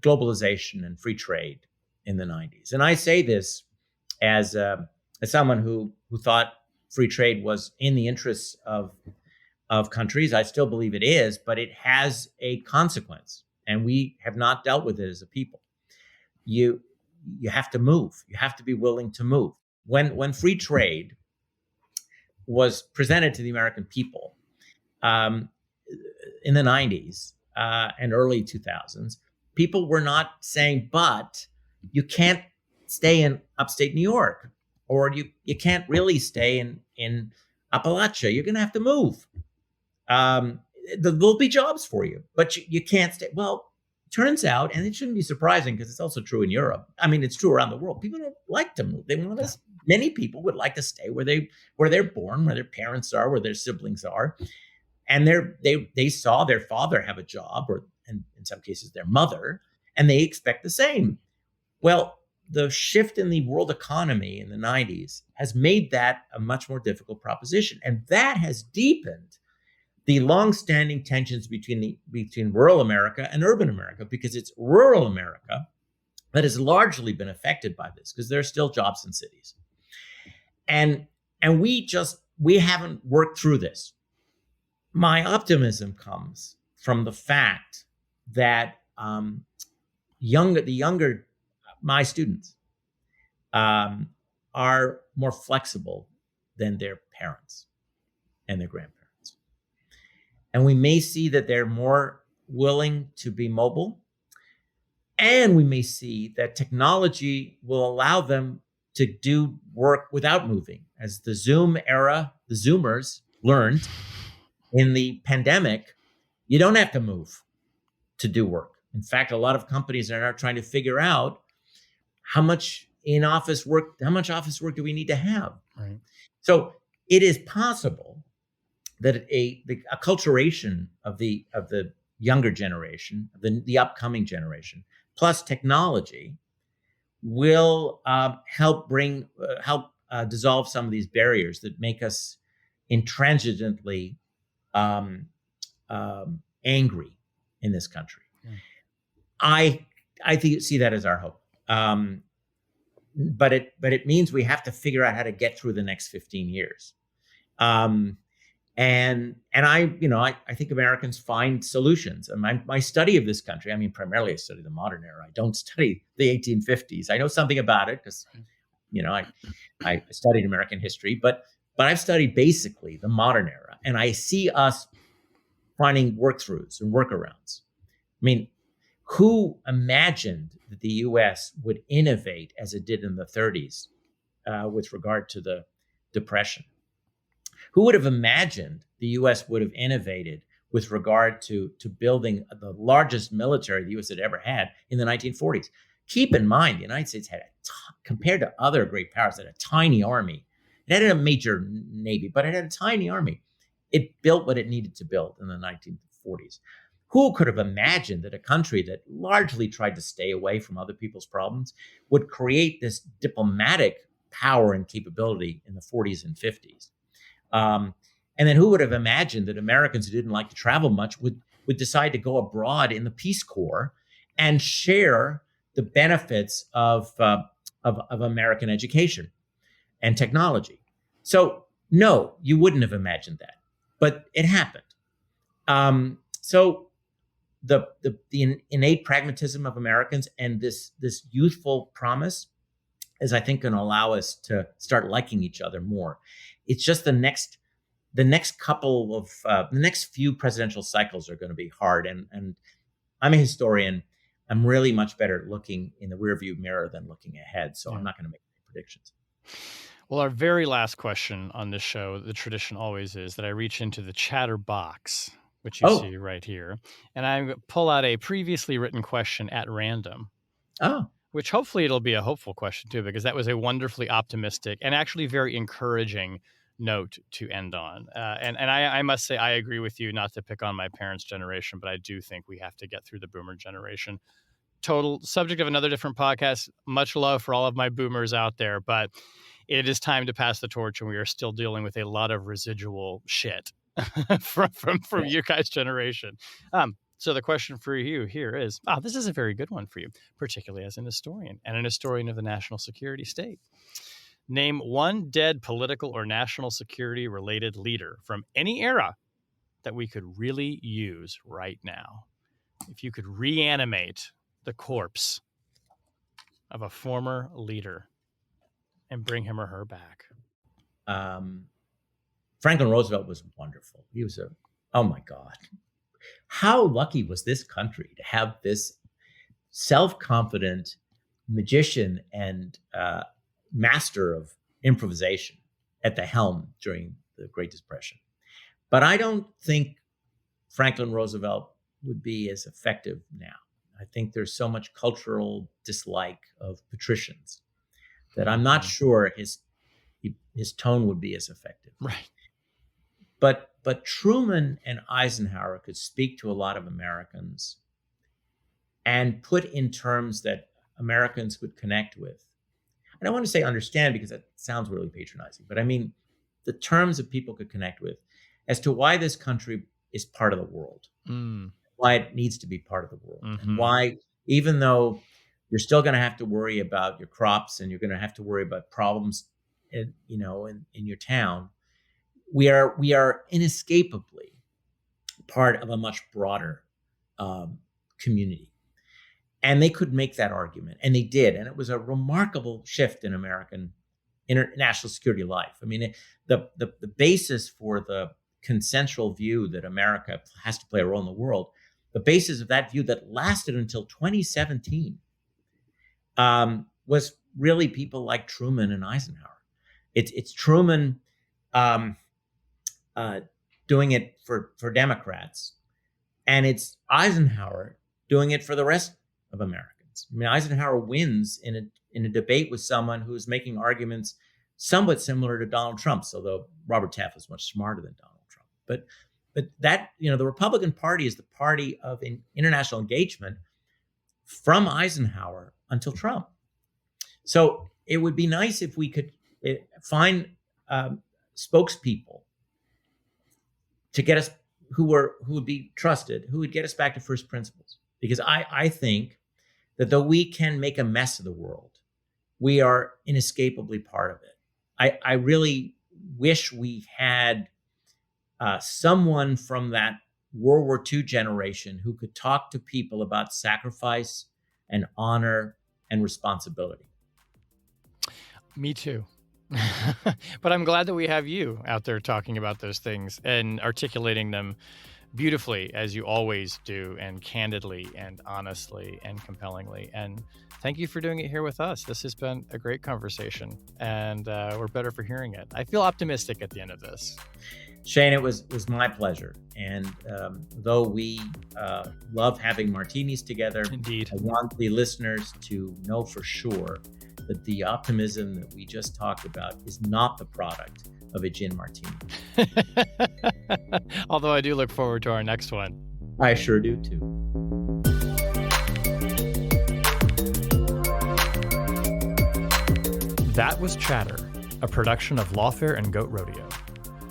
globalization and free trade in the 90s. And I say this as someone who thought free trade was in the interests of countries. I still believe it is, but it has a consequence, and we have not dealt with it as a people. You have to move. You have to be willing to move. When free trade was presented to the American people in the 90s, and early 2000s, people were not saying, but you can't stay in upstate New York, or you can't really stay in Appalachia. You're going to have to move. There'll be jobs for you, but you can't stay. Well, turns out, and it shouldn't be surprising because it's also true in Europe. I mean, it's true around the world. People don't like to move. They want to. Many people would like to stay where they're born, where their parents are, where their siblings are, and they saw their father have a job, or and in some cases their mother, and they expect the same. Well, the shift in the world economy in the 90s has made that a much more difficult proposition, and that has deepened the long-standing tensions between rural America and urban America, because it's rural America that has largely been affected by this, because there are still jobs in cities, and we haven't worked through this. My optimism comes from the fact that my students are more flexible than their parents and their grandparents. And we may see that they're more willing to be mobile. And we may see that technology will allow them to do work without moving. As the Zoom era, the Zoomers learned in the pandemic, you don't have to move to do work. In fact, a lot of companies are now trying to figure out how much office work do we need to have? Right. So it is possible that a acculturation of the younger generation, the upcoming generation, plus technology, will help dissolve some of these barriers that make us intransigently angry in this country. Yeah. I see that as our hope. But it means we have to figure out how to get through the next 15 years. And I think Americans find solutions. And my study of this country, I mean, primarily I study the modern era. I don't study the 1850s. I know something about it because, I studied American history, but I've studied basically the modern era, and I see us finding workthroughs and workarounds. I mean, who imagined that the U.S. would innovate as it did in the 30s with regard to the Depression? Who would have imagined the U.S. would have innovated with regard to building the largest military the U.S. had ever had in the 1940s? Keep in mind, the United States had, compared to other great powers, had a tiny army. It had a major navy, but it had a tiny army. It built what it needed to build in the 1940s. Who could have imagined that a country that largely tried to stay away from other people's problems would create this diplomatic power and capability in the 40s and 50s? And then who would have imagined that Americans who didn't like to travel much would decide to go abroad in the Peace Corps and share the benefits of American education and technology? So no, you wouldn't have imagined that, but it happened. So the innate pragmatism of Americans and this youthful promise is, I think, going to allow us to start liking each other more. It's just the next few presidential cycles are going to be hard. And I'm a historian. I'm really much better at looking in the rearview mirror than looking ahead. So I'm not going to make any predictions. Well, our very last question on this show, the tradition always is that I reach into the chatter box, which you see right here, and I pull out a previously written question at random. Which hopefully it'll be a hopeful question too, because that was a wonderfully optimistic and actually very encouraging note to end on. And I must say, I agree with you, not to pick on my parents' generation, but I do think we have to get through the boomer generation. Total subject of another different podcast. Much love for all of my boomers out there, but it is time to pass the torch, and we are still dealing with a lot of residual shit from you guys' generation. So the question for you here is, this is a very good one for you, particularly as an historian and an historian of the national security state. Name one dead political or national security related leader from any era that we could really use right now. If you could reanimate the corpse of a former leader and bring him or her back. Franklin Roosevelt was wonderful. He was oh my God. how lucky was this country to have this self-confident magician and master of improvisation at the helm during the Great Depression. But I don't think Franklin Roosevelt would be as effective now. I think there's so much cultural dislike of patricians that I'm not sure his tone would be as effective. Right. But Truman and Eisenhower could speak to a lot of Americans and put in terms that Americans could connect with. And I want to say understand because that sounds really patronizing, but I mean the terms that people could connect with as to why this country is part of the world, why it needs to be part of the world, and why, even though you're still going to have to worry about your crops and you're going to have to worry about problems in your town, we are inescapably part of a much broader community. And they could make that argument, and they did. And it was a remarkable shift in American national security life. I mean, the basis for the consensual view that America has to play a role in the world, the basis of that view that lasted until 2017 was really people like Truman and Eisenhower. It's Truman doing it for Democrats, and it's Eisenhower doing it for the rest of Americans. I mean, Eisenhower wins in a debate with someone who's making arguments somewhat similar to Donald Trump's, although Robert Taft was much smarter than Donald Trump. But that, the Republican Party is the party of international engagement from Eisenhower until Trump. So it would be nice if we could find spokespeople to get us who would be trusted, who would get us back to first principles. Because I think that though we can make a mess of the world, we are inescapably part of it. I really wish we had someone from that World War II generation who could talk to people about sacrifice and honor and responsibility. Me too. But I'm glad that we have you out there talking about those things and articulating them beautifully, as you always do, and candidly and honestly and compellingly. And thank you for doing it here with us. This has been a great conversation, and we're better for hearing it. I feel optimistic at the end of this. Shane, it was my pleasure. And though we love having martinis together, indeed, I want the listeners to know for sure that the optimism that we just talked about is not the product of a gin martini. Although I do look forward to our next one. I sure do too. That was Chatter, a production of Lawfare and Goat Rodeo.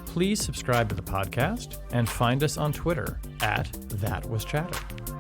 Please subscribe to the podcast and find us on Twitter @ThatWasChatter.